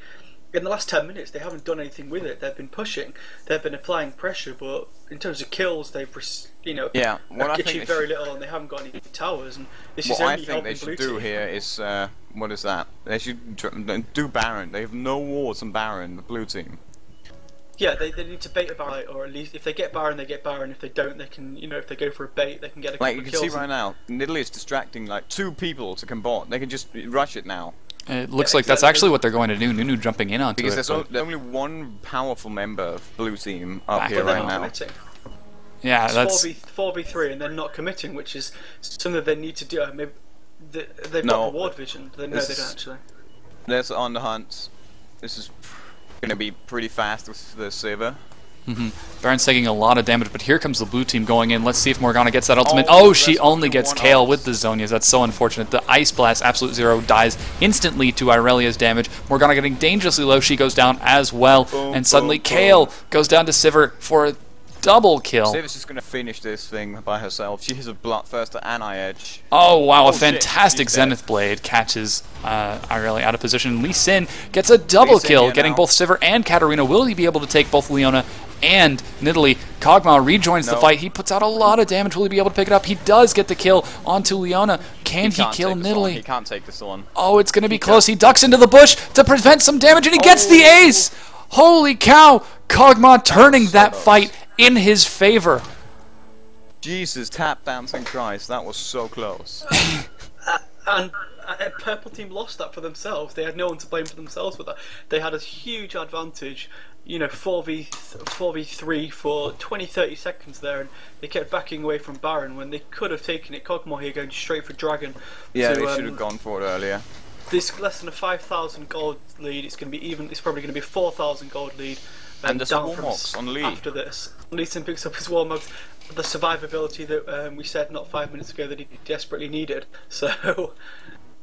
in the last 10 minutes they haven't done anything with it. They've been pushing, they've been applying pressure, but in terms of kills, they've achieved very little, and they haven't got any towers. And this is only helping Blue Team. What I think they should do here is what is that? They should do Baron. They have no wards on Baron, the Blue Team. Yeah, they need to bait a Baron, or at least if they get Baron, they get Baron. If they don't, they can, if they go for a bait, they can get a couple of kills. Like you can see right now, Nidalee is distracting like 2 people to combat. They can just rush it now. It looks like that's actually what they're going to do. Nunu jumping in onto because it. Because there's only one powerful member of Blue Team up here right now. Yeah, it's that's 4v3 and they're not committing, which is something they need to do. Maybe they've got reward vision. No, they don't actually. There's on the hunt. This is gonna be pretty fast with the Sivir. Baron's taking a lot of damage, but here comes the blue team going in. Let's see if Morgana gets that ultimate. Oh, she only gets Kayle with the Zhonya's. That's so unfortunate. The Ice Blast, Absolute Zero, dies instantly to Irelia's damage. Morgana getting dangerously low. She goes down as well. And suddenly Kayle goes down to Sivir for a double kill. Sivir's just going to finish this thing by herself. She has a Bloodthirster and Eye Edge. Oh, wow. A fantastic Zenith Blade catches Irelia out of position. Lee Sin gets a double kill, getting both Sivir and Katarina. Will he be able to take both Leona and Nidalee? Kog'Maw rejoins the fight. He puts out a lot of damage. Will he be able to pick it up? He does get the kill onto Leona. Can he kill Nidalee? He can't take this one. Oh, it's going to be close. He ducks into the bush to prevent some damage, and he gets the ace! Holy cow! Kog'Maw turning that fight in his favor. Jesus, tap dancing Christ, that was so close. And Purple Team lost that for themselves. They had no one to blame for themselves with that. They had a huge advantage, 4v3 for 20-30 seconds there, and they kept backing away from Baron when they could have taken it. Kog'Maw here going straight for Dragon. Yeah, they should have gone for it earlier. There's less than a 5,000 gold lead. It's going to be even. It's probably going to be a 4,000 gold lead. And there's down warm-ups on Lee. After this, Leeson picks up his warm-ups. The survivability that we said not 5 minutes ago that he desperately needed. So,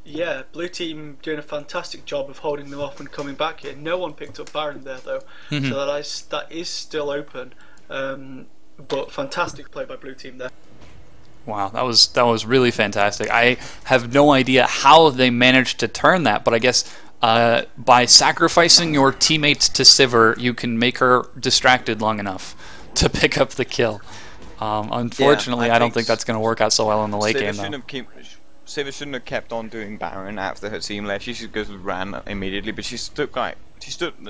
yeah, blue team doing a fantastic job of holding them off and coming back here. No one picked up Baron there though, so that is still open. But fantastic play by blue team there. Wow, that was really fantastic. I have no idea how they managed to turn that, but I guess by sacrificing your teammates to Sivir, you can make her distracted long enough to pick up the kill. Unfortunately, I don't think that's going to work out so well in the late game, though. Sivir shouldn't have kept on doing Baron after her team left. She should have just ran immediately, but she stood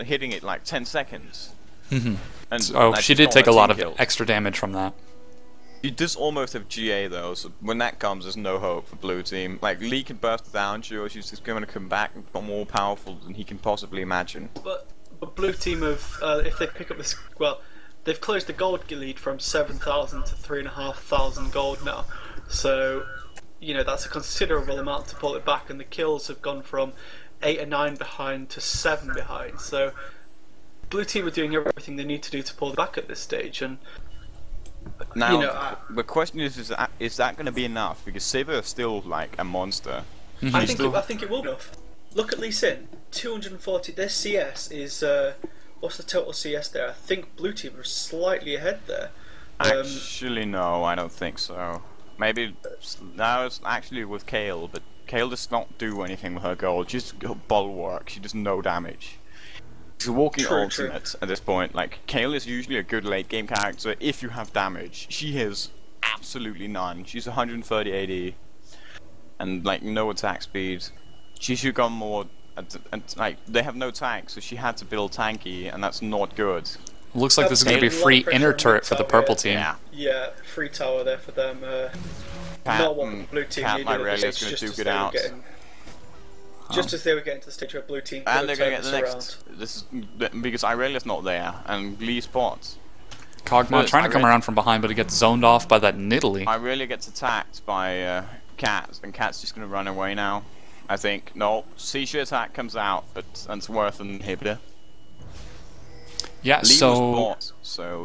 hitting it like 10 seconds. And she did take a lot of extra damage from that. She does almost have GA though, so when that comes, there's no hope for blue team. Like, Lee can burst down, sure, she's just going to come back more powerful than he can possibly imagine. But blue team have, if they pick up this, well, they've closed the gold lead from 7,000 to 3,500 gold now. So, you know, that's a considerable amount to pull it back, and the kills have gone from 8 or 9 behind to 7 behind. So, blue team are doing everything they need to do to pull it back at this stage, and now, you know, the question is that going to be enough? Because Sivir is still like a monster. I think it will be enough. Look at Lee Sin, 240. Their CS is what's the total CS there? I think blue team are slightly ahead there. Actually, no, I don't think so. Maybe now it's actually with Kayle, but Kayle does not do anything with her gold. She's bulwark. She does no damage. She's a walking ultimate at this point. Like, Kayle is usually a good late game character if you have damage. She has absolutely none. She's 130 AD and like no attack speed. She should go more. Like, they have no tank, so she had to build tanky, and that's not good. Looks like this is going to be free inner turret for the purple team. Yeah, free tower there for them. Not what the blue team needed. Irelia's going to duke it out. Just as they were getting to the stage where blue team and they're going to get the next. This is because Irelia's not there, and Lee spots. Kog'Maw trying to come around from behind, but he gets zoned off by that Nidalee. Irelia gets attacked by Cat, and Cat's just going to run away now. I think. No, Seisha attack comes out, but it's worth an inhibitor. Yeah, so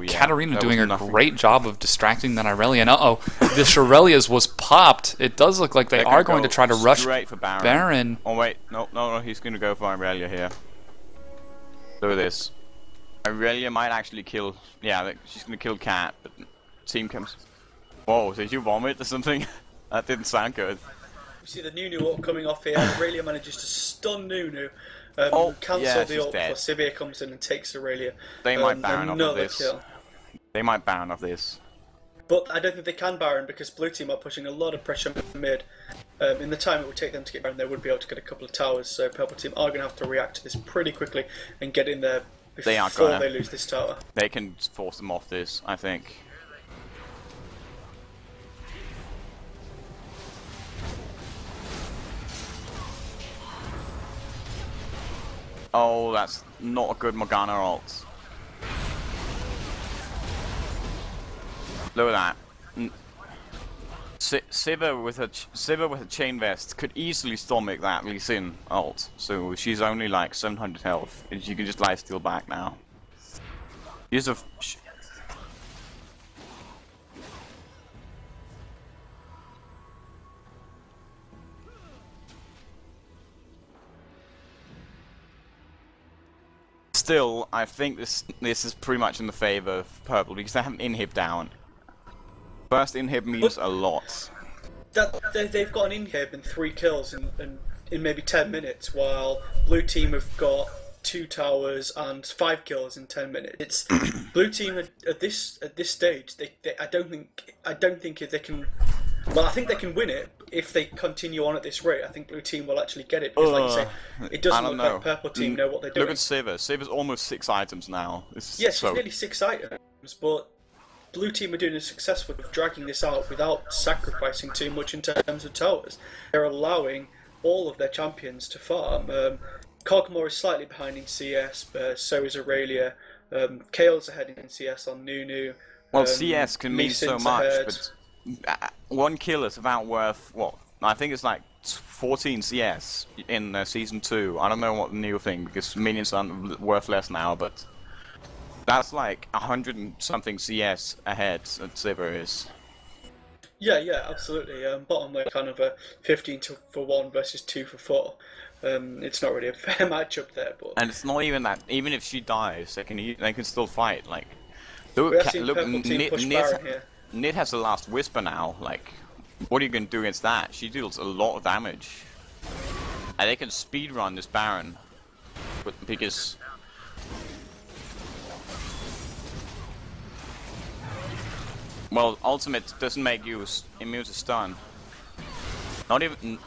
yeah, Katarina doing a great job of distracting that Irelia. And the Shurelia's was popped. It does look like they are going to try to rush for Baron. Oh wait, no, he's going to go for Irelia here. Look at this. Irelia might actually kill. Yeah, she's going to kill Cat, but team comes. Whoa, did you vomit or something? That didn't sound good. We see the Nunu ult coming off here. Irelia manages to stun Nunu. Cancel the ult before Sivir comes in and takes Irelia. They might Baron off this. They might Baron off this. But I don't think they can Baron because blue team are pushing a lot of pressure mid. In the time it would take them to get Baron, they would be able to get a couple of towers. So purple team are going to have to react to this pretty quickly and get in there before they lose this tower. They can force them off this, I think. Oh, that's not a good Morgana ult. Look at that. Sivir with a chain vest could easily stomach that Lee Sin ult. So she's only like 700 health, and she can just lifesteal back now. Use of. Still, I think this is pretty much in the favor of purple because they have an inhib down. First inhib means a lot. They've got an inhib and 3 kills in maybe 10 minutes, while blue team have got 2 towers and 5 kills in 10 minutes. It's blue team at this stage. I don't think if they can. Well, I think they can win it if they continue on at this rate. I think blue team will actually get it because, like you say, it doesn't look like purple team know what they're doing. Look at Sivir. Sivir's almost 6 items now. Yes, she's nearly 6 items, but blue team are doing a successful of dragging this out without sacrificing too much in terms of towers. They're allowing all of their champions to farm. Kog'Maw is slightly behind in CS, so is Aurelia. Kayle's ahead in CS on Nunu. Well, CS can mean so much, but 1 kill is about worth what? I think it's like 14 CS in Season 2. I don't know what the new thing, because minions are worth less now, but that's like 100 and something CS ahead that Sivir is. Yeah, absolutely. Bottom lane kind of a 15 for 1 versus 2 for 4. It's not really a fair matchup there, but and it's not even that. Even if she dies, they can still fight. Like, look, Nid has the last whisper now. Like, what are you gonna do against that? She deals a lot of damage, and they can speedrun this Baron, because. Well, ultimate doesn't make you immune to stun. Not even.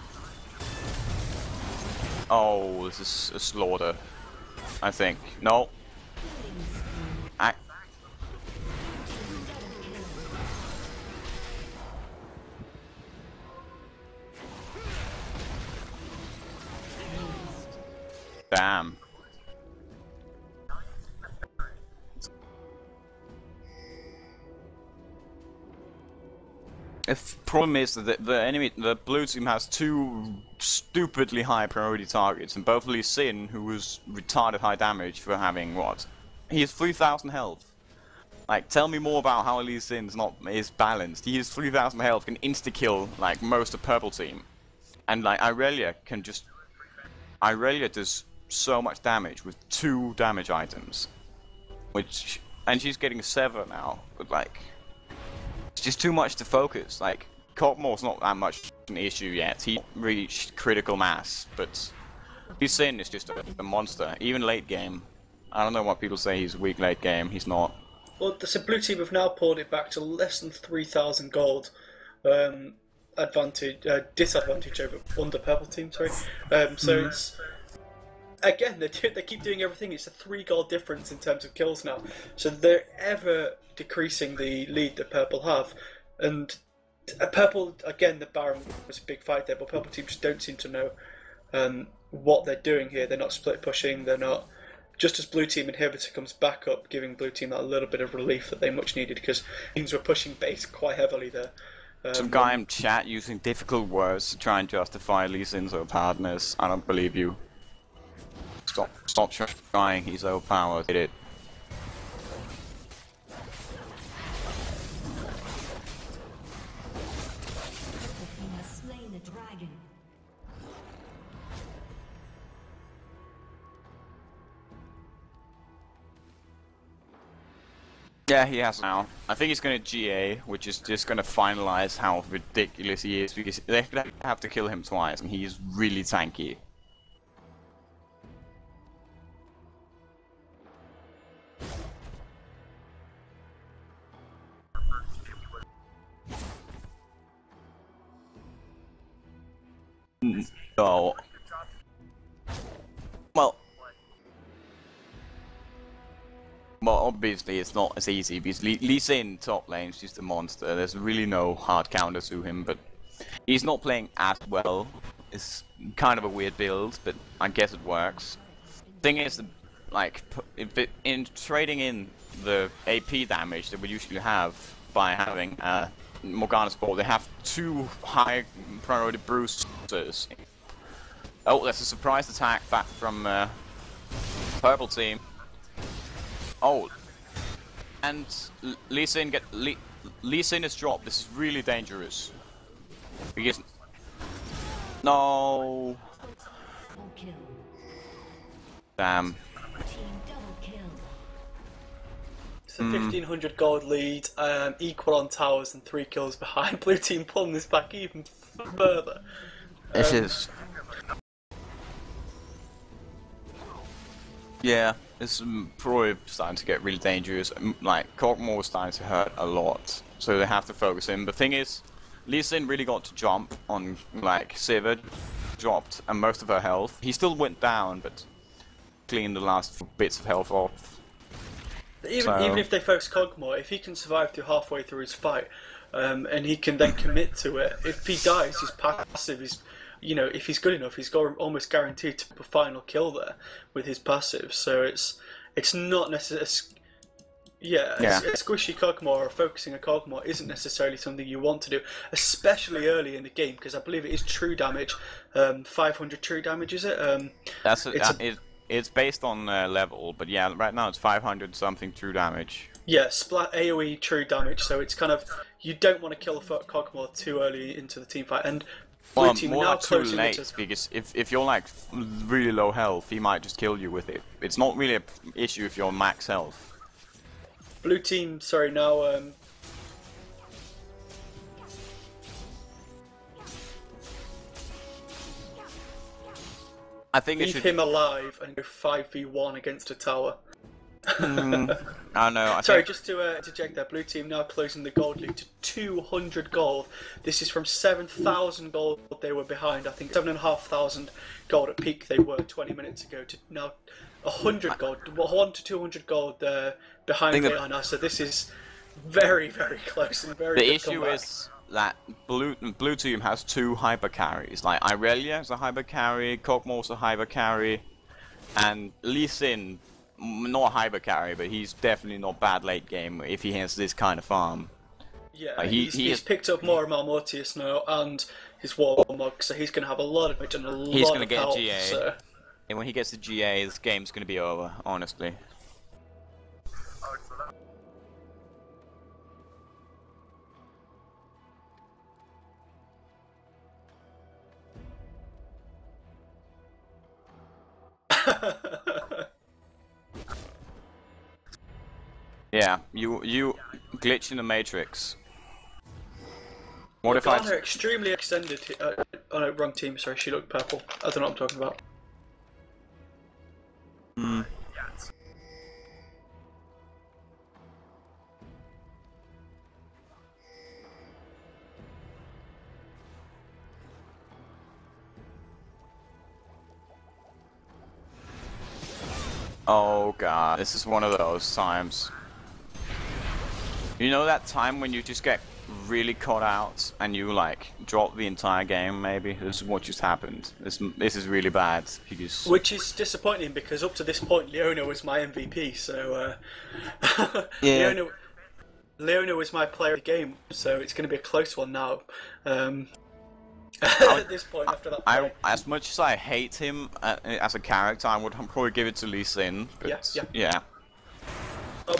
Oh, this is a slaughter. I think. No. Damn. The problem is that the blue team has 2 stupidly high priority targets, and both Lee Sin, who was retarded high damage for having what? He has 3,000 health. Like, tell me more about how Lee Sin is balanced. He has 3,000 health, can insta kill like most of purple team, and like Irelia does so much damage with 2 damage items, and she's getting 7 now, but like. It's just too much to focus. Like, Cockmore's not that much an issue yet. He reached critical mass, but Lee Sin is just a monster. Even late game. I don't know what people say he's weak late game. He's not. Well, the blue team have now pulled it back to less than 3,000 gold disadvantage on the purple team. Sorry. So it's. Again, they keep doing everything. It's a 3 gold difference in terms of kills now. So they're ever decreasing the lead that purple have. And purple, again, the Baron was a big fight there, but purple team just don't seem to know what they're doing here. They're not split pushing. They're not. Just as blue team inhibitor comes back up, giving blue team that little bit of relief that they much needed, because teams were pushing base quite heavily there. Some guy in chat using difficult words to try and justify Lee Sin's overpoweredness. I don't believe you. Stop trying, he's overpowered. Did it. Yeah, he has now. I think he's going to GA, which is just going to finalize how ridiculous he is, because they have to kill him twice, and he is really tanky. No. Well, obviously it's not as easy, because Lee Sin top lane is just a monster. There's really no hard counter to him, but he's not playing as well. It's kind of a weird build, but I guess it works. Thing is, like, in trading in the AP damage that we usually have by having Morgana's ball, they have 2 high priority bruisers. Oh, there's a surprise attack back from purple team. Oh, and Lee Sin is dropped. This is really dangerous. Because no, damn. It's a 1,500 gold lead, equal on towers and 3 kills behind. Blue team pulling this back even further. This is. Yeah, it's probably starting to get really dangerous. Like, Cockmore is starting to hurt a lot, so they have to focus him. The thing is, Lee Sin really got to jump on, like, Sivir, dropped and most of her health. He still went down, but cleaned the last bits of health off. Even if they focus Cogmore, if he can survive through halfway through his fight, and he can then commit to it, if he dies, his passive is. You know, if he's good enough, he's got almost guaranteed to put a final kill there with his passive. So it's not necessarily, Yeah, a squishy Kog'Maw or focusing a Kog'Maw isn't necessarily something you want to do, especially early in the game, because I believe it is true damage. 500 true damage, is it? It's based on level, but yeah, right now it's 500 something true damage. Yeah, splat AoE true damage, so it's kind of, you don't want to kill a Kog'Maw too early into the team fight, and blue team more now like too closing late, it to... because if you're like really low health, he might just kill you with it. It's not really an issue if you're max health. Blue team, sorry, now I think leave him alive and go 5v1 against a tower. I know. Sorry, just to interject there, blue team now closing the gold lead to 200 gold. This is from 7,000 gold they were behind. I think 7,500 gold at peak they were 20 minutes ago to now 100 gold. 1 to 200 gold behind they are now. So this is very, very close and very. The issue is that blue team has 2 hyper carries. Like Irelia is a hyper carry, Kog'Maw's a hyper carry, and Lee Sin. Not a hyper carry, but he's definitely not bad late game if he has this kind of farm. Yeah, like he's picked up more Mortius now and his Warmog, so he's going to have a lot of it and a lot of health. He's going to get GA. So. And when he gets the GA, this game's going to be over, honestly. Yeah, you glitch in the matrix. What if They're extremely extended. Oh no, wrong team. Sorry, she looked purple. I don't know what I'm talking about. Hmm. Oh god, this is one of those times. You know that time when you just get really caught out and you like drop the entire game? Maybe this is what just happened. This is really bad because which is disappointing because up to this point Leona was my MVP. So yeah, Leona was my player of the game. So it's going to be a close one now. At this point, after that play. As much as I hate him as a character, I would probably give it to Lee Sin. But yeah.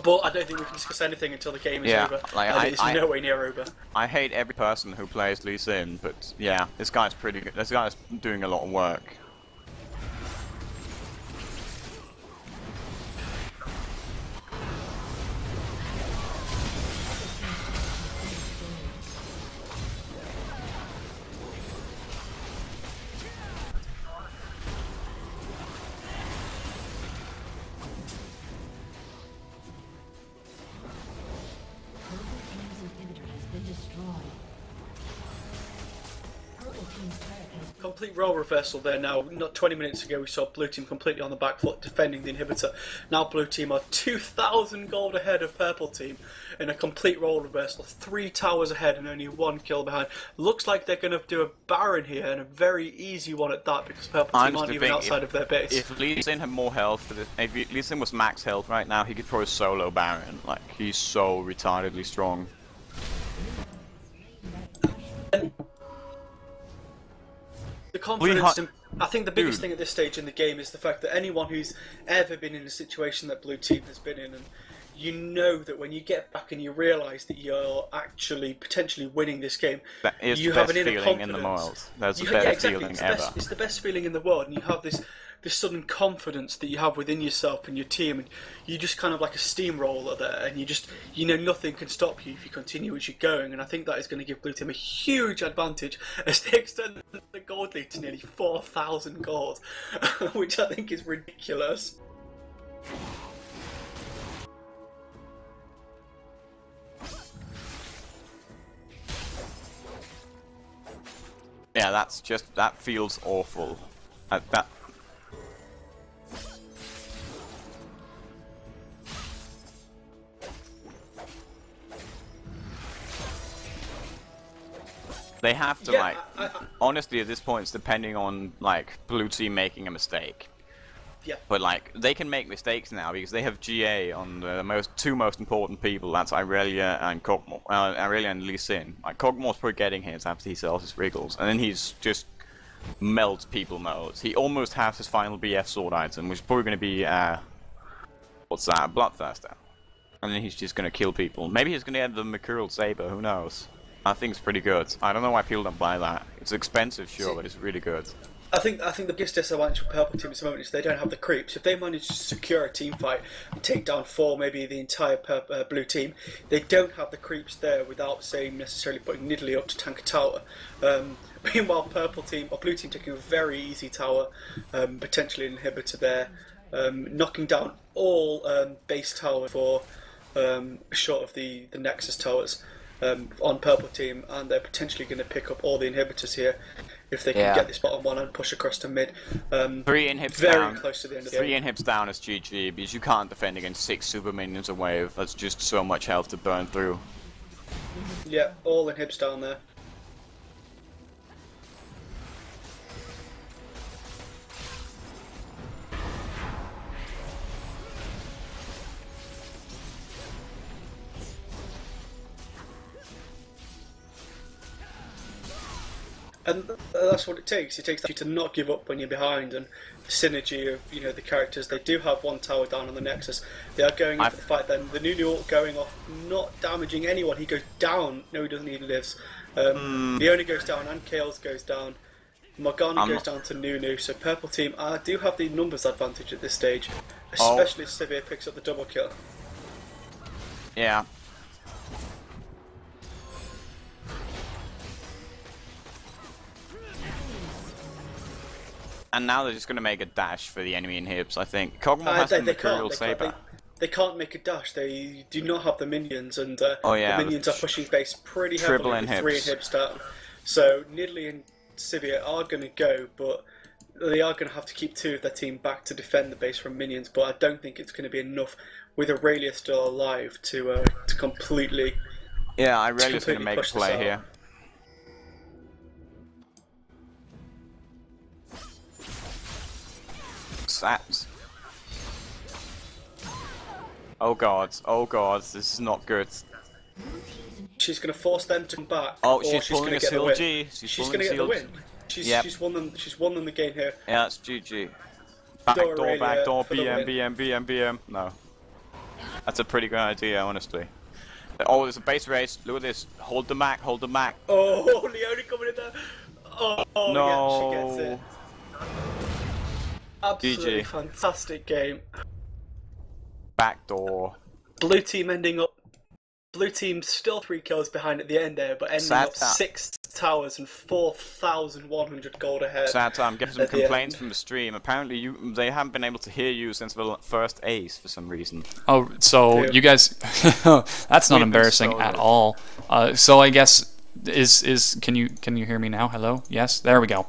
But I don't think we can discuss anything until the game is over. Like, it's no way near over. I hate every person who plays Lee Sin, but yeah, this guy's pretty good. This guy's doing a lot of work. Complete role reversal there now. Not 20 minutes ago we saw blue team completely on the back foot defending the inhibitor. Now blue team are 2,000 gold ahead of purple team in a complete role reversal. 3 towers ahead and only 1 kill behind. Looks like they're going to do a Baron here and a very easy one at that because purple team aren't even outside of their base. If Lee Sin had more health, if Lee Sin was max health right now, he could probably solo Baron. Like, he's so retardedly strong. The confidence, I think the biggest thing at this stage in the game is the fact that anyone who's ever been in a situation that blue team has been in, and you know that when you get back and you realise that you're actually potentially winning this game, you have an inner confidence. In the world. That's the best feeling ever. It's the best feeling in the world, and you have this sudden confidence that you have within yourself and your team, and you just kind of like a steamroller there, and you know nothing can stop you if you continue as you're going, and I think that is going to give blue team a huge advantage as they extend the gold lead to nearly 4,000 gold, which I think is ridiculous. Yeah, that feels awful. They have to, honestly, at this point, it's depending on, blue team making a mistake. Yeah. But like they can make mistakes now because they have GA on the two most important people. That's Irelia and Kog'Maw. Irelia and Lee Sin. Like Kog'Maw's probably getting hits after he sells his Wriggles, and then he's just melts people modes. He almost has his final BF sword item, which is probably going to be what's that? A Bloodthirster. And then he's just going to kill people. Maybe he's going to get the Mercurial Saber. Who knows? I think it's pretty good. I don't know why people don't buy that. It's expensive, sure, but it's really good. I think the biggest disadvantage for Purple Team at the moment is they don't have the creeps. If they manage to secure a team fight and take down 4, maybe the entire Blue Team, they don't have the creeps there without, say, necessarily putting Nidalee up to tank a tower. Meanwhile, Purple Team or Blue Team taking a very easy tower, potentially an inhibitor there, knocking down all base tower for short of the Nexus towers on Purple Team, and they're potentially going to pick up all the inhibitors here. If they can get this bottom one and push across to mid. 3 inhibs very down. Close to the end of the game. 3 inhibs down is GG, because you can't defend against 6 super minions a wave. That's just so much health to burn through. Yeah, all inhibs down there. And that's what it takes. It takes you to not give up when you're behind, and the synergy of the characters. They do have one tower down on the Nexus. They are going into the fight. Then the Nunu ult going off, not damaging anyone. He goes down. No, he doesn't. He lives. Leona goes down, and Kaels goes down. Morgana goes down to Nunu. So Purple Team do have the numbers advantage at this stage, especially if Sivir picks up the double kill. Yeah. And now they're just going to make a dash for the enemy inhibs, I think. Kog'Maw has the Mercurial Saber. They can't make a dash. They do not have the minions, and the minions are pushing base pretty triple heavily with inhibs. 3 inhibs down. So Nidalee and Sivir are going to go, but they are going to have to keep 2 of their team back to defend the base from minions. But I don't think it's going to be enough with Aurelia still alive to completely. Yeah, Aurelia's going to make a play here. Sats. Oh god, this is not good. She's going to force them to come back. Oh, she's pulling a CLG. She's going to get the win. She's won them the game here. Yeah, that's GG. Backdoor, BM. No. That's a pretty good idea, honestly. Oh, there's a base race. Look at this. Hold the Mac. Oh, Leona coming in there. Oh, no. Yeah, she gets it. Absolutely GG. Fantastic game. Backdoor. Blue team ending up. Blue team still 3 kills behind at the end there, but ending up 6 towers and 4,100 gold ahead. Sad, I'm getting some complaints from the stream. Apparently, they haven't been able to hear you since the first ace for some reason. Oh, so you guys, that's not embarrassing at all. So I guess can you hear me now? Hello? Yes, there we go.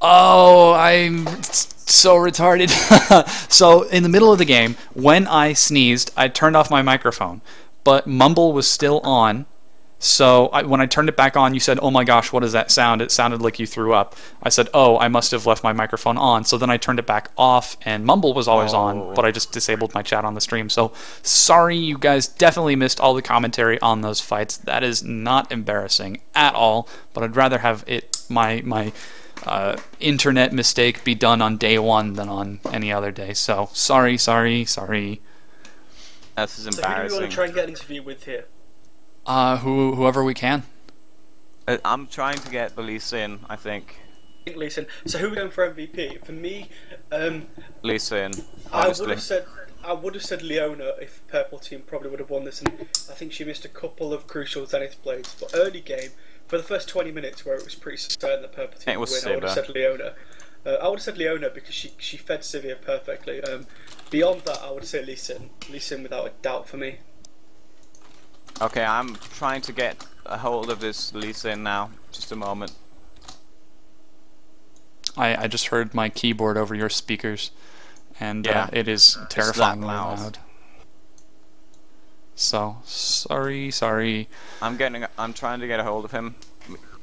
Oh, I'm so retarded. So in the middle of the game, when I sneezed, I turned off my microphone, but Mumble was still on. So when I turned it back on, you said, "Oh my gosh, what is that sound?" It sounded like you threw up. I said, "Oh, I must have left my microphone on." So then I turned it back off, and Mumble was always on, but I just disabled my chat on the stream. So sorry, you guys definitely missed all the commentary on those fights. That is not embarrassing at all, but I'd rather have my internet mistake be done on day 1 than on any other day. So sorry. That's embarrassing. So who do you want to try and get an interview with here? Whoever we can. I'm trying to get the Lee Sin, I think. Lee Sin. So who are we going for MVP? For me, Lee Sin. I would have said Leona if Purple Team probably would have won this, and I think she missed a couple of crucial Zenith Blades. But early game, for the first 20 minutes where it was pretty certain that Purple Team would win, I would have said Leona. I would have said Leona because she fed Sivir perfectly. Beyond that, I would say Lee Sin. Lee Sin without a doubt for me. Okay, I'm trying to get a hold of this Lee Sin now. Just a moment. I just heard my keyboard over your speakers, and it is terrifyingly loud. So sorry. I'm trying to get a hold of him.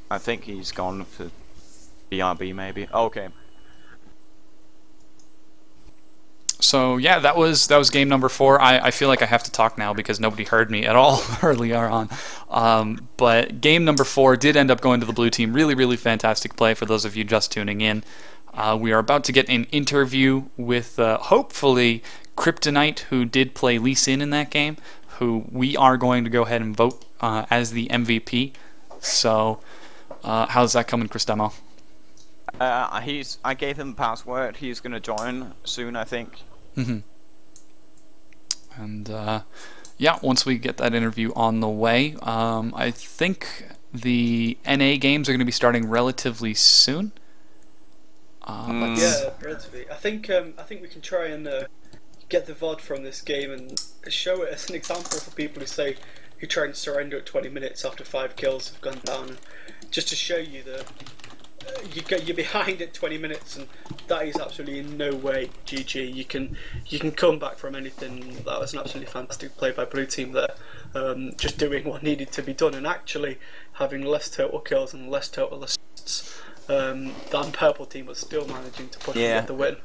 I think he's gone for BRB maybe. Okay. So yeah, that was game number 4. I feel like I have to talk now because nobody heard me at all earlier on. But game number 4 did end up going to the blue team. Really, really fantastic play for those of you just tuning in. We are about to get an interview with hopefully Kryptonite, who did play Lee Sin in that game, who we are going to go ahead and vote as the MVP. So how's that coming, Chris Demo? I gave him the password. He's gonna join soon, I think. And yeah, once we get that interview on the way, I think the NA games are going to be starting relatively soon. Yeah, relatively. I think we can try and get the VOD from this game and show it as an example for people who try and surrender at 20 minutes after 5 kills have gone down, just to show you that you're behind at 20 minutes, and that is absolutely in no way GG. You can come back from anything. That was an absolutely fantastic play by blue team there, just doing what needed to be done and actually having less total kills and less total assists than purple team, was still managing to push and get the win.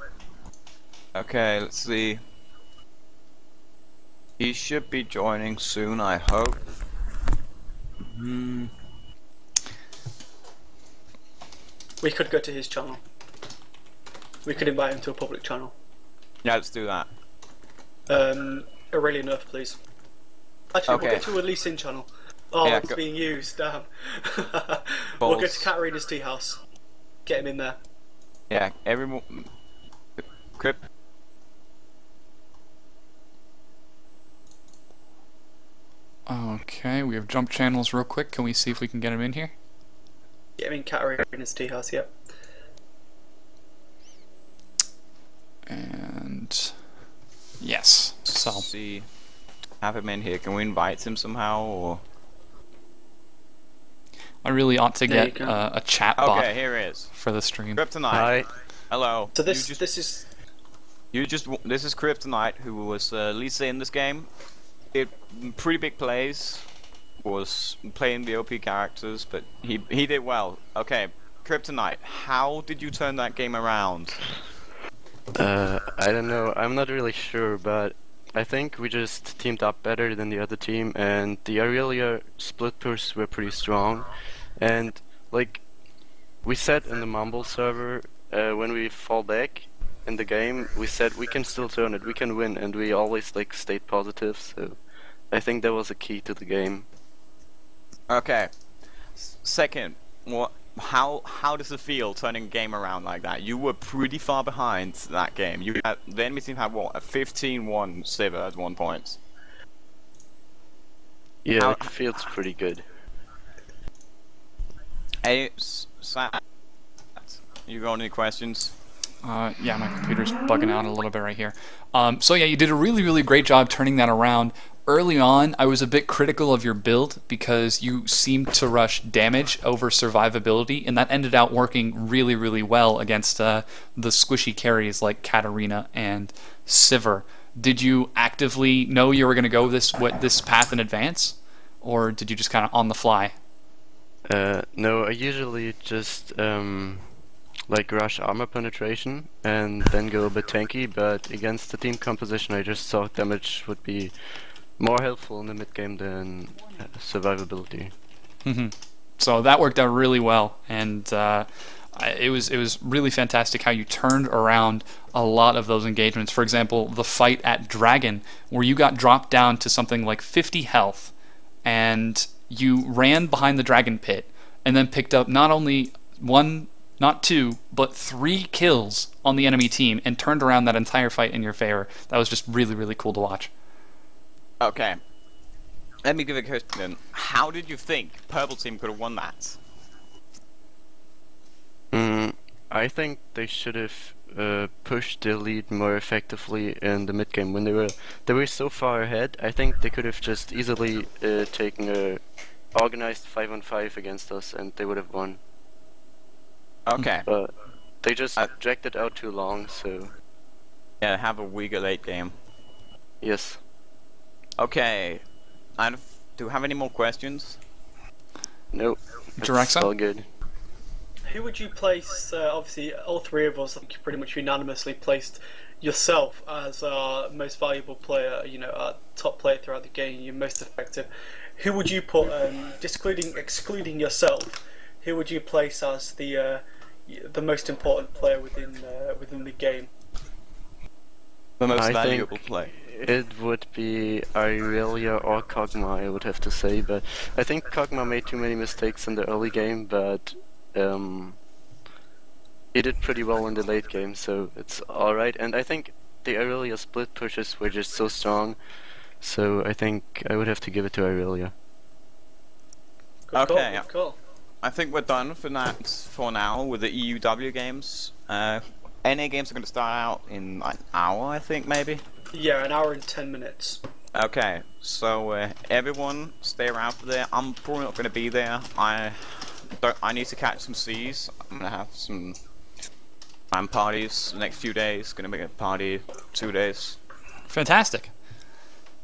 Okay, let's see. He should be joining soon, I hope. We could go to his channel. We could invite him to a public channel. Yeah, let's do that. Aurelia Nerf, please. Actually, we'll go to a Lee Sin channel. Oh, Yeah, it's being used, damn. We'll go to Katarina's tea house. Get him in there. Yeah, everyone. Crypt. Okay, we have jump channels real quick. Can we see if we can get him in here? Get him in Katarina's tea house, yep. And yes, so See, have him in here. Can we invite him somehow, or? I really ought to There get you go. a chat bot Okay, here he is. for the stream. Kryptonite. Hi. Hello. So this this is Kryptonite, who was Lisa in this game. Did pretty big plays. Was playing the OP characters, but he did well. Okay, Kryptonite, how did you turn that game around? I don't know. I'm not really sure, but I think we just teamed up better than the other team, and the Aurelia split push were pretty strong. And like we said in the Mumble server, when we fall back in the game, we said we can still turn it, we can win, and we always like stayed positive. So I think that was a key to the game. Okay. Second, how does it feel turning a game around like that? You were pretty far behind that game. The enemy team had what, a 15-1 Siver at one point. Yeah, it feels pretty good. Hey, Sat, you got any questions? Yeah, my computer's bugging out a little bit right here. So yeah, you did a really, really great job turning that around. Early on, I was a bit critical of your build because you seemed to rush damage over survivability, and that ended out working really, really well against the squishy carries like Katarina and Siver. Did you actively know you were going to go this path in advance, or did you just kind of on the fly? No, I usually just like rush armor penetration and then go a bit tanky, but against the team composition I just thought damage would be more helpful in the mid game than survivability. So that worked out really well, and it was really fantastic how you turned around a lot of those engagements. For example, the fight at Dragon, where you got dropped down to something like 50 health, and you ran behind the Dragon Pit, and then picked up not only one, not two, but 3 kills on the enemy team, and turned around that entire fight in your favor. That was just really, really cool to watch. Okay. Let me give a question. How did you think Purple Team could have won that? I think they should have pushed the lead more effectively in the mid game when they were so far ahead. I think they could have just easily taken a organized 5-on-5 against us, and they would have won. Okay. But they just dragged it out too long. So Yeah, have a weaker late game. yes. Okay. Do you have any more questions? Nope. It's Jiraxa? all good. Who would you place? Obviously, all 3 of us, I think, pretty much unanimously placed yourself as our most valuable player, you know, our top player throughout the game, you're most effective, who would you put, excluding yourself, who would you place as the most important player within the game? The most I valuable think player. it would be Irelia or Kog'Maw, I would have to say, but I think Kog'Maw made too many mistakes in the early game, but he did pretty well in the late game, so it's alright. And I think the Irelia split pushes were just so strong, so I think I would have to give it to Irelia. Okay, Good call. I think we're done for now with the EUW games. NA games are going to start out in an hour, I think, maybe. Yeah, an hour and 10 minutes. Okay, so everyone stay around for there. I'm probably not going to be there. I need to catch some C's. I'm going to have some parties the next few days. Going to make a party 2 days. Fantastic.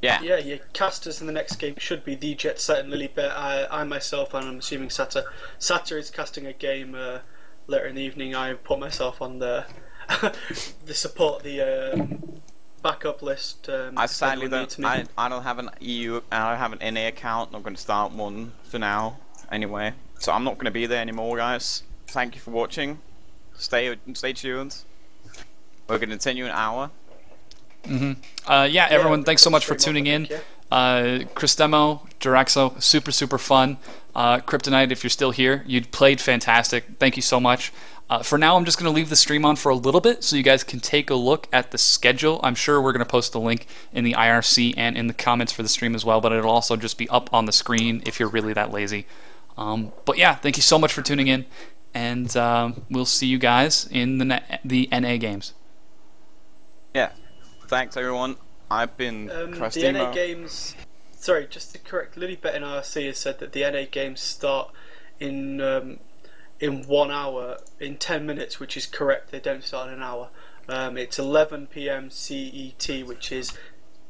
Yeah. Yeah, your casters in the next game should be the Jet Set and Lilybet. I myself, and I'm assuming Sata. Sata is casting a game later in the evening. I put myself on the support the backup list. I sadly don't. I don't have an EU. I don't have an NA account. I'm going to start one for now. Anyway, so I'm not going to be there anymore, guys. Thank you for watching. Stay tuned. We're going to continue an hour. Yeah, everyone, thanks so much for tuning in. Christemo, Duraxo, super fun. Kryptonite, if you're still here, you played fantastic. Thank you so much. For now, I'm just going to leave the stream on for a little bit so you guys can take a look at the schedule. I'm sure we're going to post the link in the IRC and in the comments for the stream as well, but it'll also just be up on the screen if you're really that lazy. But yeah, thank you so much for tuning in, and we'll see you guys in the NA games. Yeah. Thanks, everyone. I've been the NA games. Sorry, just to correct, Lilybet in IRC has said that the NA games start in 1 hour, in 10 minutes, which is correct. They don't start in an hour. It's 11 p.m. CET, which is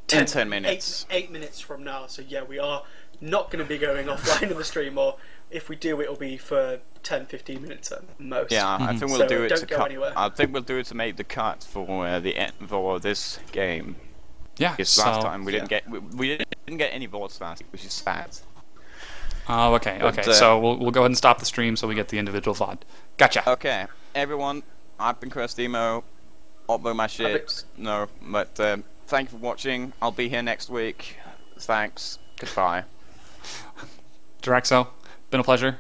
10 minutes. 8 minutes from now. So yeah, we are not going to be going offline in the stream, or if we do, it'll be for 10-15 minutes at most. Yeah, I think we'll do it don't to go cut. anywhere. I think we'll do it to make the cut for for this game. Yeah. Because last time we didn't get any votes last week, which is sad. Oh, okay. But, So we'll go ahead and stop the stream so we get the individual VOD. Gotcha. Okay, everyone. I've been Christemo. Upload my shit. No, but thank you for watching. I'll be here next week. Thanks. Goodbye. Duraxo, been a pleasure.